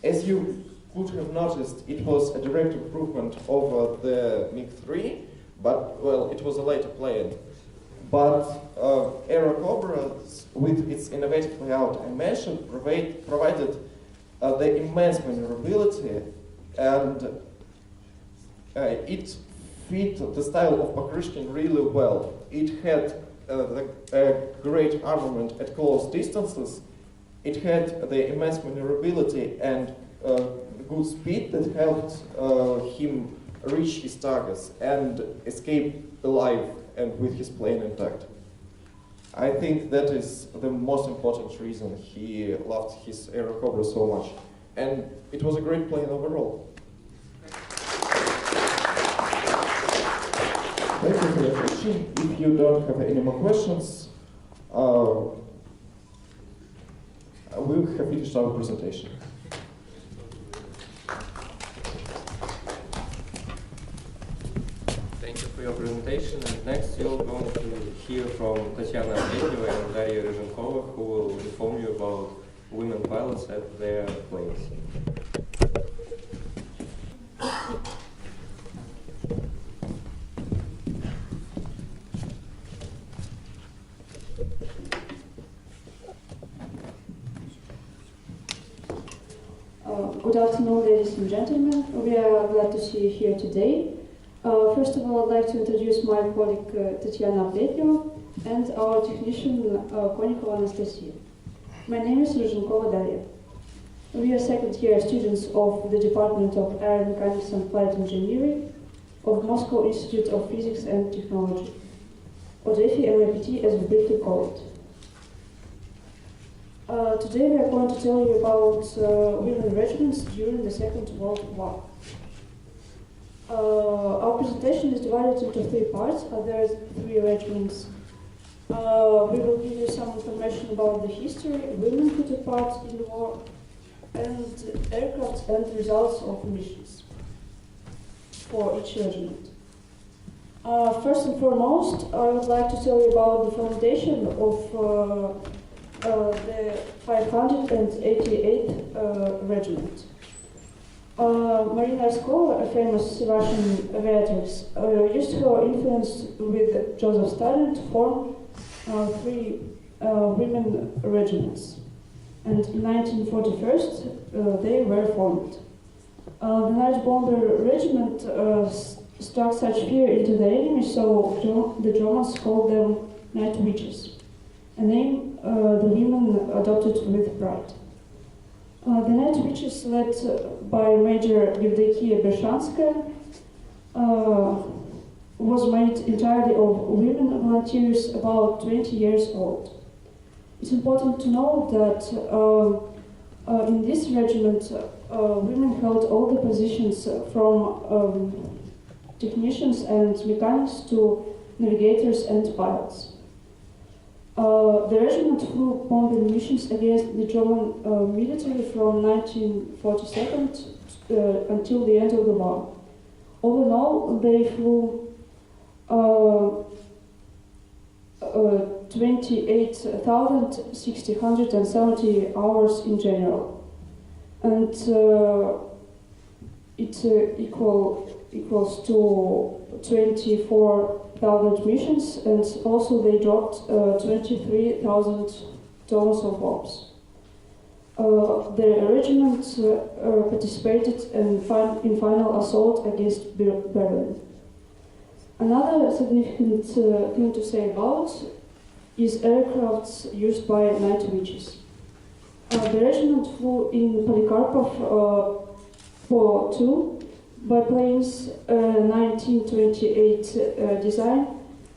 as you could have noticed, it was a direct improvement over the MiG-3, but, well, it was a later plane. But Air Cobra, with its innovative layout I mentioned, provided the immense maneuverability, and it fit the style of Patriotic really well. It had a great armament at close distances. It had the immense maneuverability and good speed that helped him reach his targets and escape alive and with his plane intact. I think that is the most important reason he loved his Air Cobra so much. And it was a great plane overall. Thank you for your question. If you don't have any more questions, we have finished our presentation. Thank you for your presentation. And next you're going to hear from Tatiana Artemieva and Daria Rezhenkova, who will inform you about women pilots at their planes. Good afternoon, ladies and gentlemen. We are glad to see you here today. First of all, I'd like to introduce my colleague Tatiana Artemieva and our technician Konikova Anastasia. My name is Rezhenkova Daria. We are second-year students of the Department of Aeromechanics and Flight Engineering of Moscow Institute of Physics and Technology, or DEFI MIPT as we briefly call it. Today we are going to tell you about women regiments during the Second World War. Our presentation is divided into three parts. There are three regiments. We will give you some information about the history, women who took part in the war, and aircraft and results of missions for each regiment. First and foremost, I would like to tell you about the foundation of the 588th Regiment. Marina Raskova, a famous Russian aviatrix, used her influence with Joseph Stalin to form three women regiments. And in 1941, they were formed. The Night Bomber Regiment struck such fear into the enemy, so the Germans called them night witches, a name the women adopted with pride. The night witches, led by Major Evdokia Bershanskaya, was made entirely of women volunteers about 20 years old. It's important to know that in this regiment, women held all the positions from technicians and mechanics to navigators and pilots. The regiment flew bombing missions against the German military from 1947 until the end of the war. All in all, they flew 28,670 hours in general, and it equals to 24,000 missions, and also they dropped 23,000 tons of bombs. The regiment participated in final assault against Berlin. Another significant thing to say about is aircrafts used by night witches. The regiment flew in Polikarpov Po-2 biplanes, 1928 design,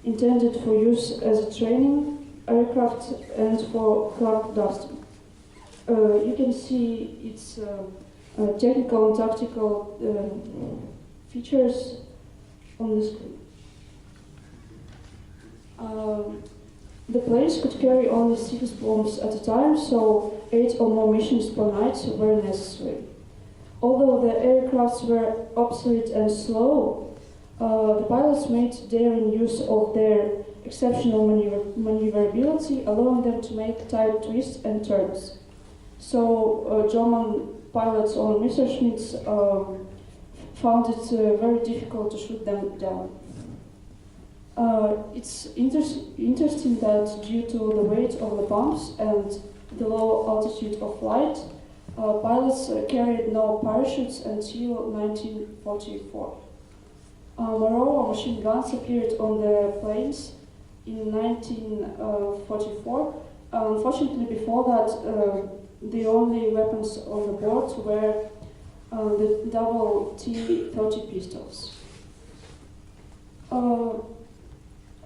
intended for use as a training aircraft and for craft dusting. You can see its technical and tactical features on the screen. The planes could carry only 6 bombs at a time, so 8 or more missions per night were necessary. Although the aircrafts were obsolete and slow, the pilots made daring use of their exceptional maneuverability, allowing them to make tight twists and turns. So German pilots on Messerschmitts found it very difficult to shoot them down. It's interesting that due to the weight of the bombs and the low altitude of flight, pilots carried no parachutes until 1944. Moreover, machine guns appeared on the planes in 1944. Unfortunately, before that, the only weapons on the board were the double T-30 pistols.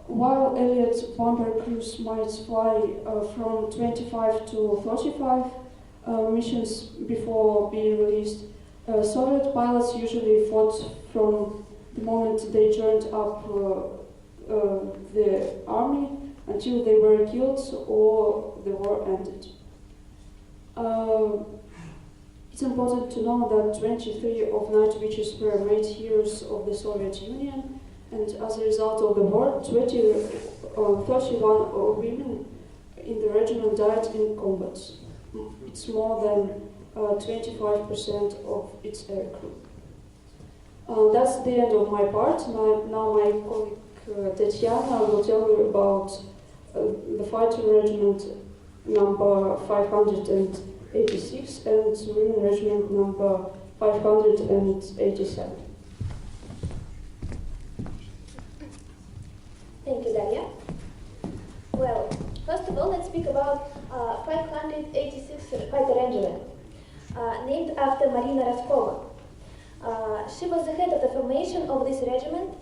While Elliott bomber crews might fly from 25 to 35 missions before being released, Soviet pilots usually fought from the moment they joined up the army until they were killed or the war ended. It's important to know that 23 of night witches were made heroes of the Soviet Union, and as a result of the war, 31 women in the regiment died in combat. It's more than 25% of its aircrew. That's the end of my part. Now my colleague Tatiana will tell you about the fighter regiment number 586 and women regiment number 587. Thank you, Daria. Well, first of all, let's speak about 586 Fighter Regiment, named after Marina Raskova. She was the head of the formation of this regiment,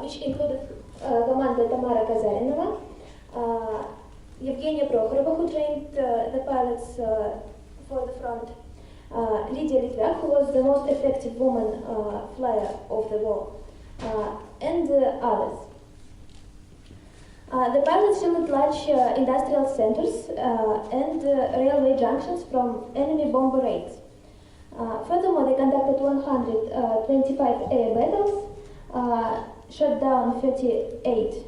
which included Commander Tamara Kazarinova, Evgenia Prokhorova, who trained the pilots for the front, Lydia Litviak, who was the most effective woman flyer of the war, and others. The pilots shielded large industrial centers and railway junctions from enemy bomber raids. Furthermore, they conducted 125 air battles, shot down 38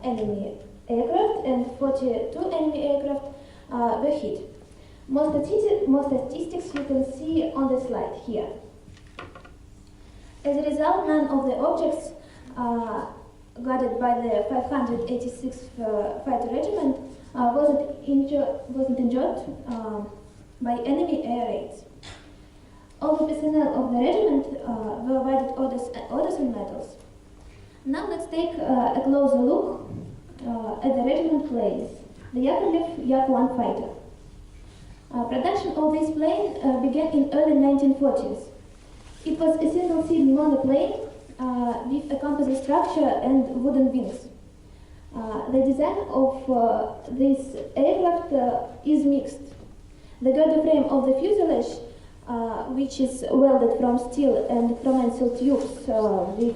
enemy aircraft, and 42 enemy aircraft were hit. More statistics you can see on the slide here. As a result, none of the objects guarded by the 586th Fighter Regiment wasn't injured by enemy air raids. All the personnel of the regiment were awarded orders and medals. Now let's take a closer look at the regiment planes. The Yakovlev Yak-1 fighter. Production of this plane began in early 1940s. It was a single-seat monoplane with a composite structure and wooden wings. The design of this aircraft is mixed. The girder frame of the fuselage, which is welded from steel and prehensile tubes with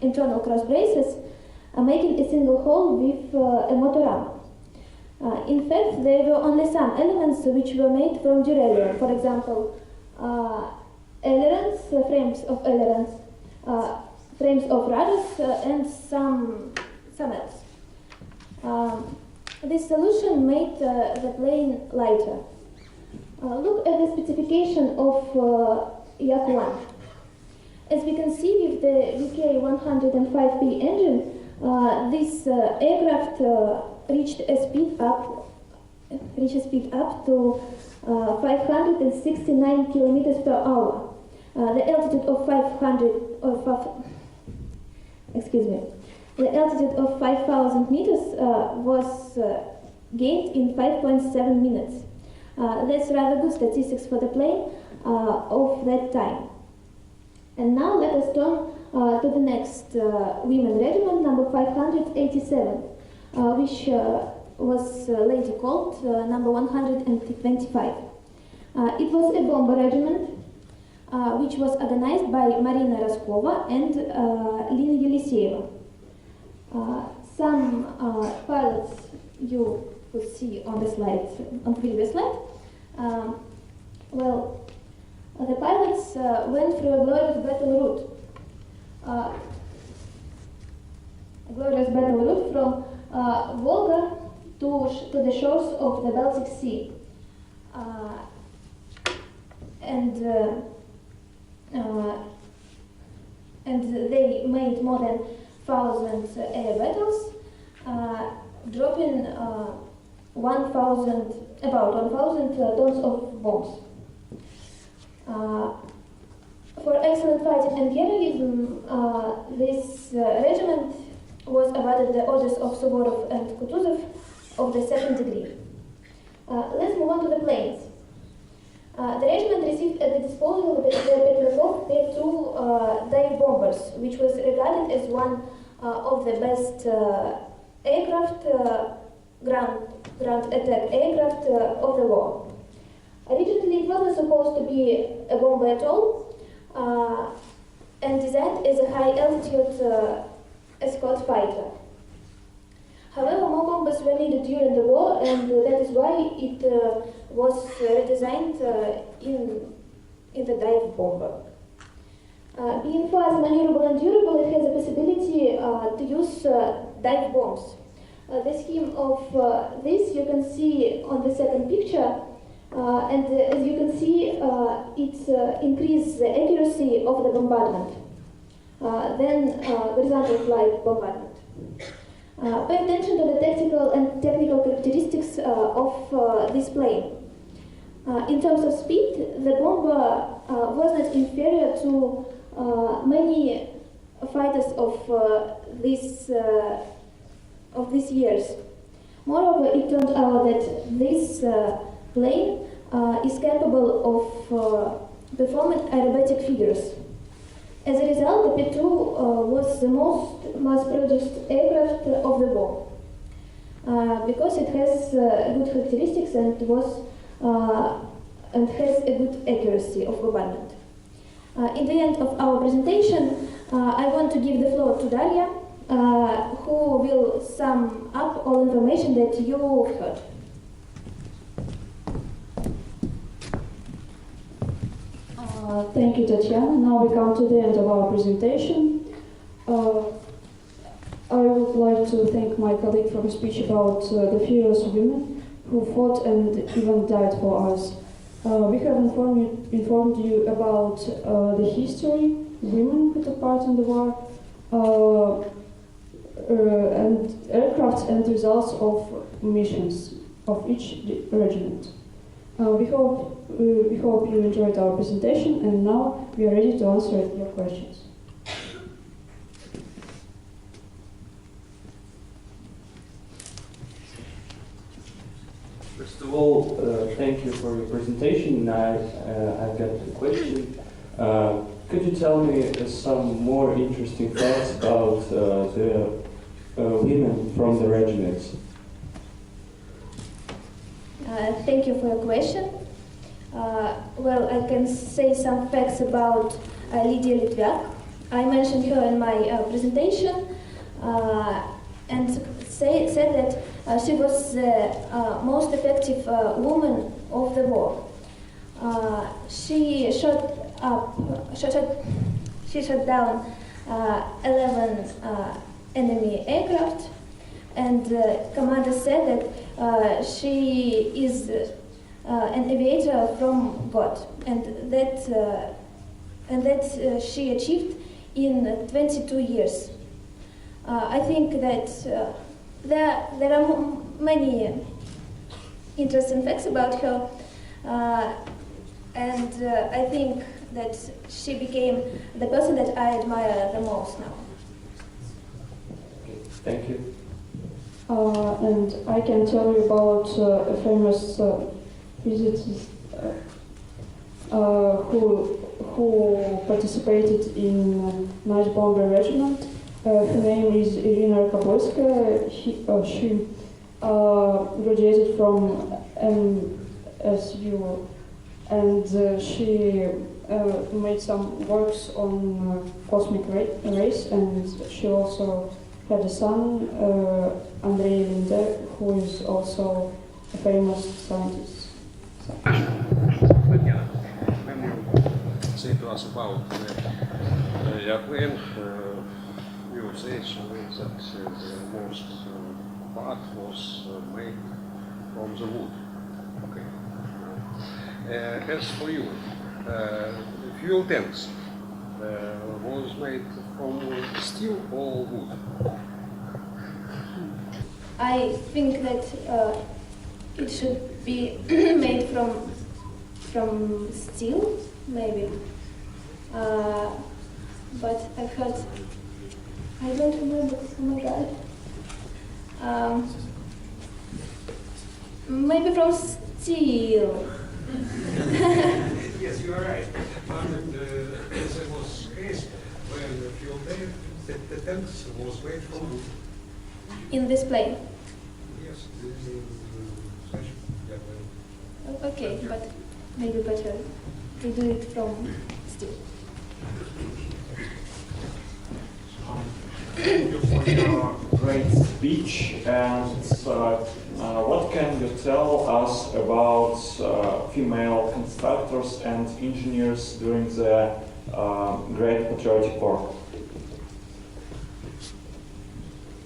internal cross braces, making a single hole with a motor arm. In fact, there were only some elements which were made from duralumin. For example, ailerons, frames of ailerons, frames of rudders, and some else. This solution made the plane lighter. Look at the specification of Yak-1. As we can see with the VK-105P engine, this aircraft reached a speed up to 569 kilometers per hour. The altitude of 5,000 meters was gained in 5.7 minutes. That's rather good statistics for the plane of that time. And now let us turn to the next women regiment, number 587, which was later called number 125. It was a bomber regiment which was organized by Marina Raskova and Lina Yeliseyeva. Some pilots you could see on the slide, on the previous slide. The pilots went through a glorious battle route from Volga to the shores of the Baltic Sea. And they made more than 1,000 air battles, dropping about 1,000 tons of bombs. For excellent fighting and heroism, this regiment was awarded the orders of Suvorov and Kutuzov of the second degree. Let's move on to the planes. The regiment received at the disposal the Patriotic P-2 dive bombers, which was regarded as one of the best aircraft, ground attack aircraft of the war. Originally, it wasn't supposed to be a bomber at all, and designed as a high-altitude escort fighter. However, more bombers were needed during the war, and that is why it was redesigned in the dive bomber. Being fast, maneuverable, and durable, it has the possibility to use dive bombs. The scheme of this you can see on the second picture, and as you can see, it increases the accuracy of the bombardment. Then horizontal flight bombardment. Pay attention to the tactical and technical characteristics of this plane. In terms of speed, the bomber was not inferior to many fighters of these years. Moreover, it turned out that this plane is capable of performing aerobatic figures. As a result, the P-2 was the most mass-produced aircraft of the war because it has good characteristics and has a good accuracy of bombardment. In the end of our presentation, I want to give the floor to Daria, who will sum up all information that you heard. Thank you, Tatiana. Now we come to the end of our presentation. I would like to thank my colleague for his speech about the fearless women who fought and even died for us. We have informed you about the history, women who took part in the war, and aircraft and results of missions of each regiment. We hope you enjoyed our presentation, and now we are ready to answer your questions. First of all, thank you for your presentation. I've got a question. Could you tell me some more interesting facts about the women from the regiments? Thank you for your question. Well, I can say some facts about Lydia Litviak. I mentioned her in my presentation and said that she was the most effective woman of the war. She shot down 11 enemy aircraft, and commander said that she is an aviator from God, and that she achieved in 22 years. I think that there are many interesting facts about her, and I think that she became the person that I admire the most now. Thank you. And I can tell you about a famous physicist who participated in Night Bomber Regiment. Her name is Irina Rakobojskaya. She graduated from MSU, and she made some works on cosmic rays, and she also had a son, Andrei Linde, who is also a famous scientist. Say to us about young men. You say that the most part was made from the wood. Okay. As for you, fuel tanks was made from steel or wood? I think that it should be made from steel, maybe. But I've heard, I don't remember, oh my god. Maybe from steel. Yes, you are right. But there was a case when the fuel tank, the tanks was made from wood. In this plane? Yes, this is okay, but maybe better to do it from steel. Thank you for your great speech. And what can you tell us about female constructors and engineers during the Great Patriotic War?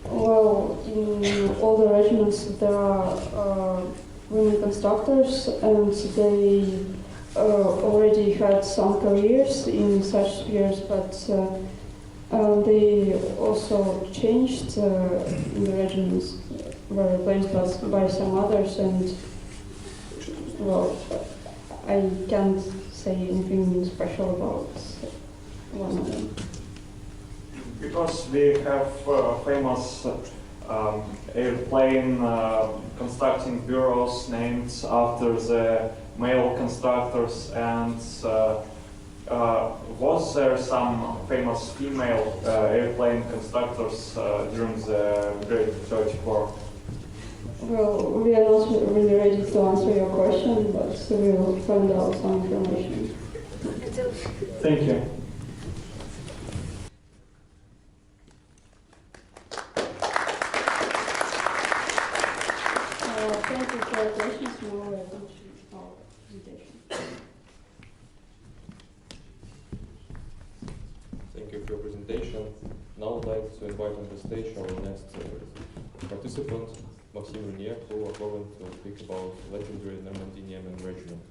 Well, in all the regiments there are women constructors, and they already had some careers in such spheres, but they also changed in the regiments, were replaced by some others, and well, I can't say anything special about one of them. Because we have famous airplane constructing bureaus named after the male constructors, and was there some famous female airplane constructors during the Great Patriotic War? Well, we are not really ready to answer your question, but we will find out some information. Thank you. Thank you for your questions. Now we are going to our presentation. Thank you for your presentation. Now I'd like to invite on the stage our next participant, Maxim Renier, who are going to speak about legendary Normandy Yemen regiment.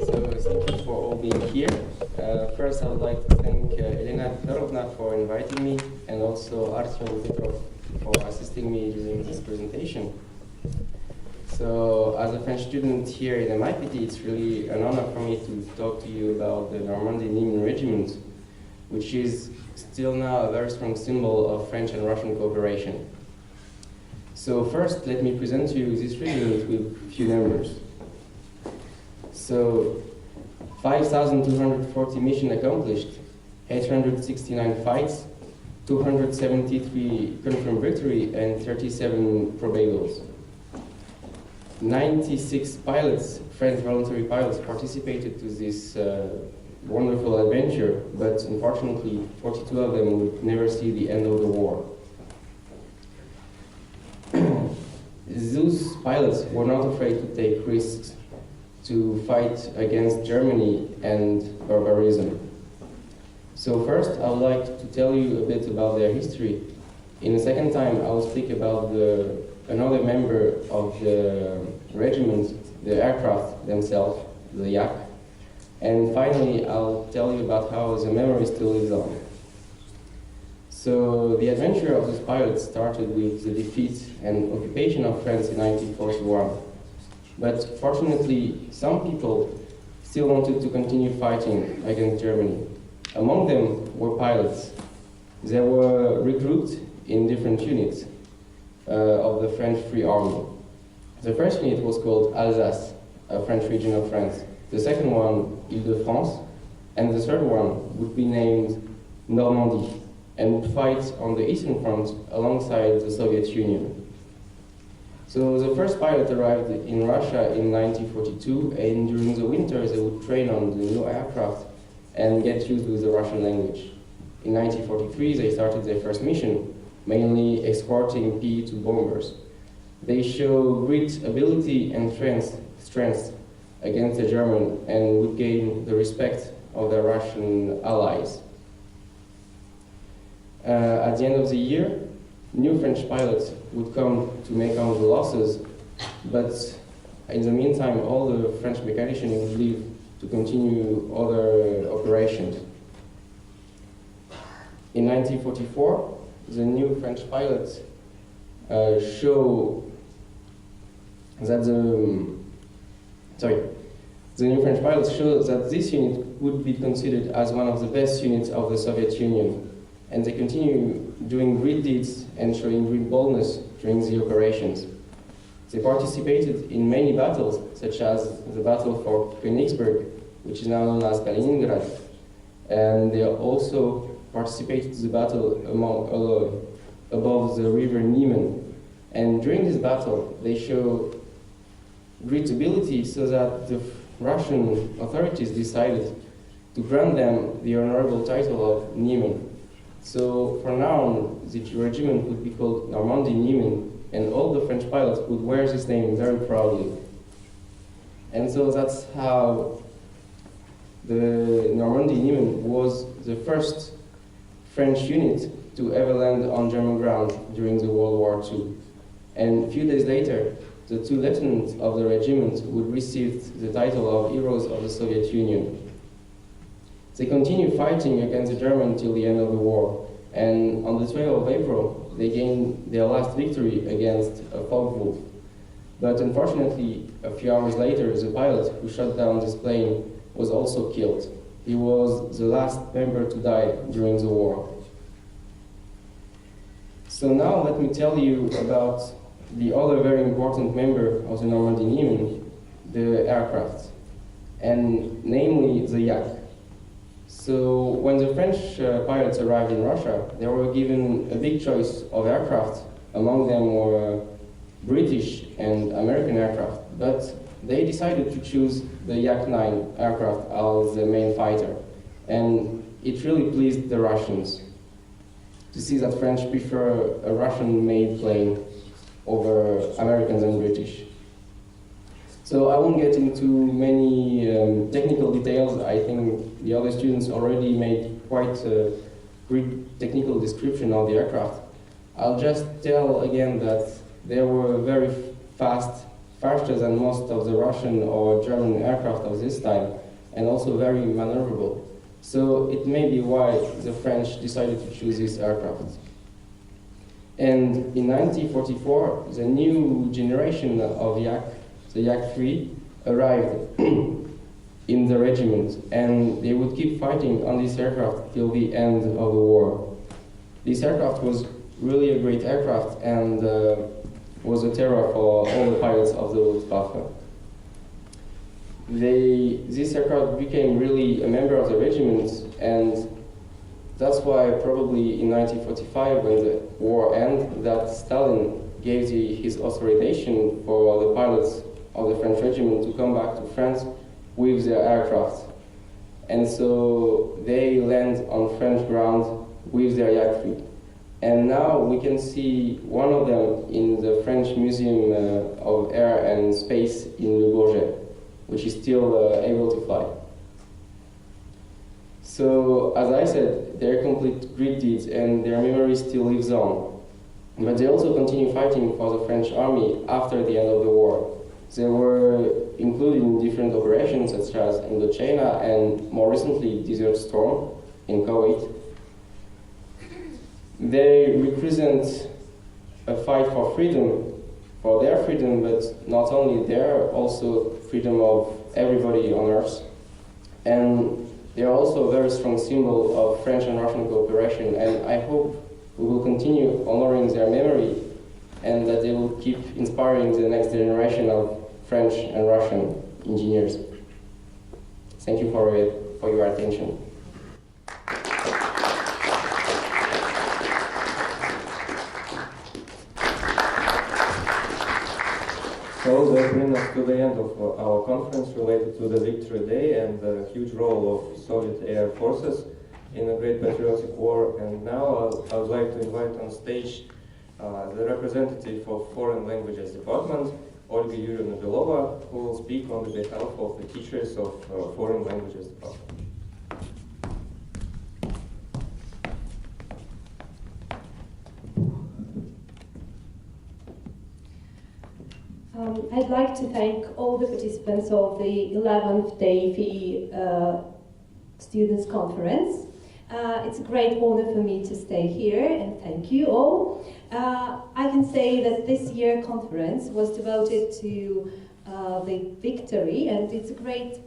So thank you for all being here. First, I would like to thank Elena Fedorovna for inviting me, and also Artyom Petrov for assisting me during this presentation. So, as a French student here in MIPT, it's really an honor for me to talk to you about the Normandy-Niemen Regiment, which is still now a very strong symbol of French and Russian cooperation. So first, let me present to you this regiment with a few numbers. So, 5,240 missions accomplished, 869 fights, 273 confirmed victory, and 37 probables. 96 pilots, French voluntary pilots, participated to this wonderful adventure, but unfortunately, 42 of them would never see the end of the war. Those pilots were not afraid to take risks to fight against Germany and barbarism. So first, I would like to tell you a bit about their history. In the second time, I will speak about another member of the regiment, the aircraft themselves, the Yak. And finally, I'll tell you about how the memory still lives on. So the adventure of these pilots started with the defeat and occupation of France in 1941. But fortunately, some people still wanted to continue fighting against Germany. Among them were pilots. They were recruited in different units of the French Free Army. The first unit was called Alsace, a French region of France. The second one, Île-de-France, and the third one would be named Normandy, and would fight on the Eastern Front alongside the Soviet Union. So the first pilot arrived in Russia in 1942, and during the winter they would train on the new aircraft and get used with the Russian language. In 1943 they started their first mission, mainly escorting P-2 bombers. They show great ability and strength against the German and would gain the respect of their Russian allies. At the end of the year, new French pilots would come to make out the losses, but in the meantime, all the French mechanicians would leave to continue other operations. In 1944, the new French pilots show that the new French pilots show that this unit would be considered as one of the best units of the Soviet Union. And they continue doing great deeds and showing great boldness during the operations. They participated in many battles, such as the battle for Königsberg, which is now known as Kaliningrad. And they also participated in the battle above the river Niemen. And during this battle, they show great ability so that the Russian authorities decided to grant them the honorable title of Niemen. So for now, the regiment would be called Normandy-Niemen, and all the French pilots would wear this name very proudly. And so that's how the Normandy-Niemen was the first French unit to ever land on German ground during the World War II. And a few days later, the two lieutenants of the regiment would receive the title of Heroes of the Soviet Union. They continued fighting against the Germans until the end of the war, and on the 12th of April, they gained their last victory against a Focke-Wulf. But unfortunately, a few hours later, the pilot who shot down this plane was also killed. He was the last member to die during the war. So now let me tell you about the other very important member of the Normandy-Niemen, the aircraft, and namely the Yak. So when the French pilots arrived in Russia, they were given a big choice of aircraft. Among them were British and American aircraft, but they decided to choose the Yak-9 aircraft as the main fighter. And it really pleased the Russians to see that French prefer a Russian-made plane over Americans and British. So I won't get into many technical details. I think the other students already made quite a great technical description of the aircraft. I'll just tell again that they were very fast, faster than most of the Russian or German aircraft of this time, and also very maneuverable. So it may be why the French decided to choose this aircraft. And in 1944, the new generation of Yak, the Yak 3, arrived in the regiment, and they would keep fighting on this aircraft till the end of the war. This aircraft was really a great aircraft and was a terror for all the pilots of the Luftwaffe. This aircraft became really a member of the regiment, and that's why probably in 1945, when the war ended, that Stalin gave his authorization for the pilots of the French regiment to come back to France with their aircraft. And so they land on French ground with their Yak 3. And now we can see one of them in the French Museum of Air and Space in Le Bourget, which is still able to fly. So, as I said, they complete great deeds and their memory still lives on. But they also continue fighting for the French army after the end of the war. They were included in different operations such as Indochina and more recently Desert Storm in Kuwait. They represent a fight for freedom, for their freedom, but not only their, also freedom of everybody on Earth. And they are also a very strong symbol of French and Russian cooperation, and I hope we will continue honoring their memory and that they will keep inspiring the next generation of French and Russian engineers. Thank you for your attention. So that brings us to the end of our conference related to the Victory Day and the huge role of Soviet air forces in the Great Patriotic War. And now I would like to invite on stage the representative of Foreign Languages Department, Olga Yurievna Belova, who will speak on behalf of the teachers of Foreign Languages Department. I'd like to thank all the participants of the 11th day FE Students' Conference. It's a great honor for me to stay here, and thank you all. I can say that this year's conference was devoted to the victory, and it's a great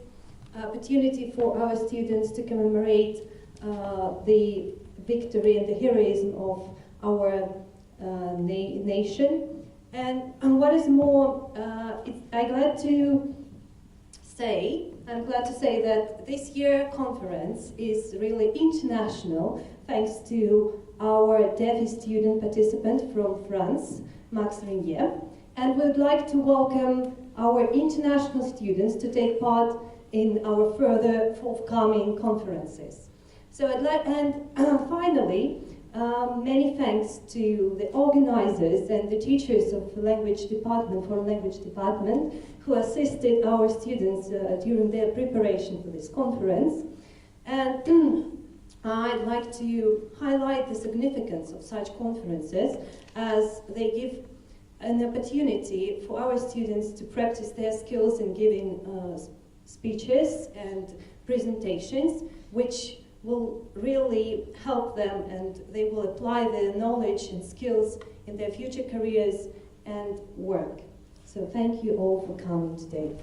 opportunity for our students to commemorate the victory and the heroism of our nation. And what is more, I'm glad to say that this year's conference is really international, thanks to our DEFI student participant from France, Max Renier. And we would like to welcome our international students to take part in our further forthcoming conferences. So finally, many thanks to the organizers and the teachers of Foreign Language Department who assisted our students during their preparation for this conference. And I'd like to highlight the significance of such conferences as they give an opportunity for our students to practice their skills in giving speeches and presentations, which will really help them, and they will apply their knowledge and skills in their future careers and work. So thank you all for coming today.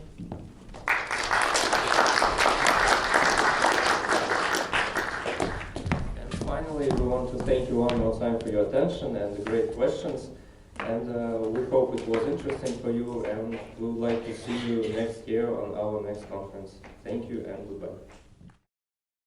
And finally, we want to thank you one more time for your attention and the great questions. And we hope it was interesting for you, and we would like to see you next year on our next conference. Thank you and goodbye.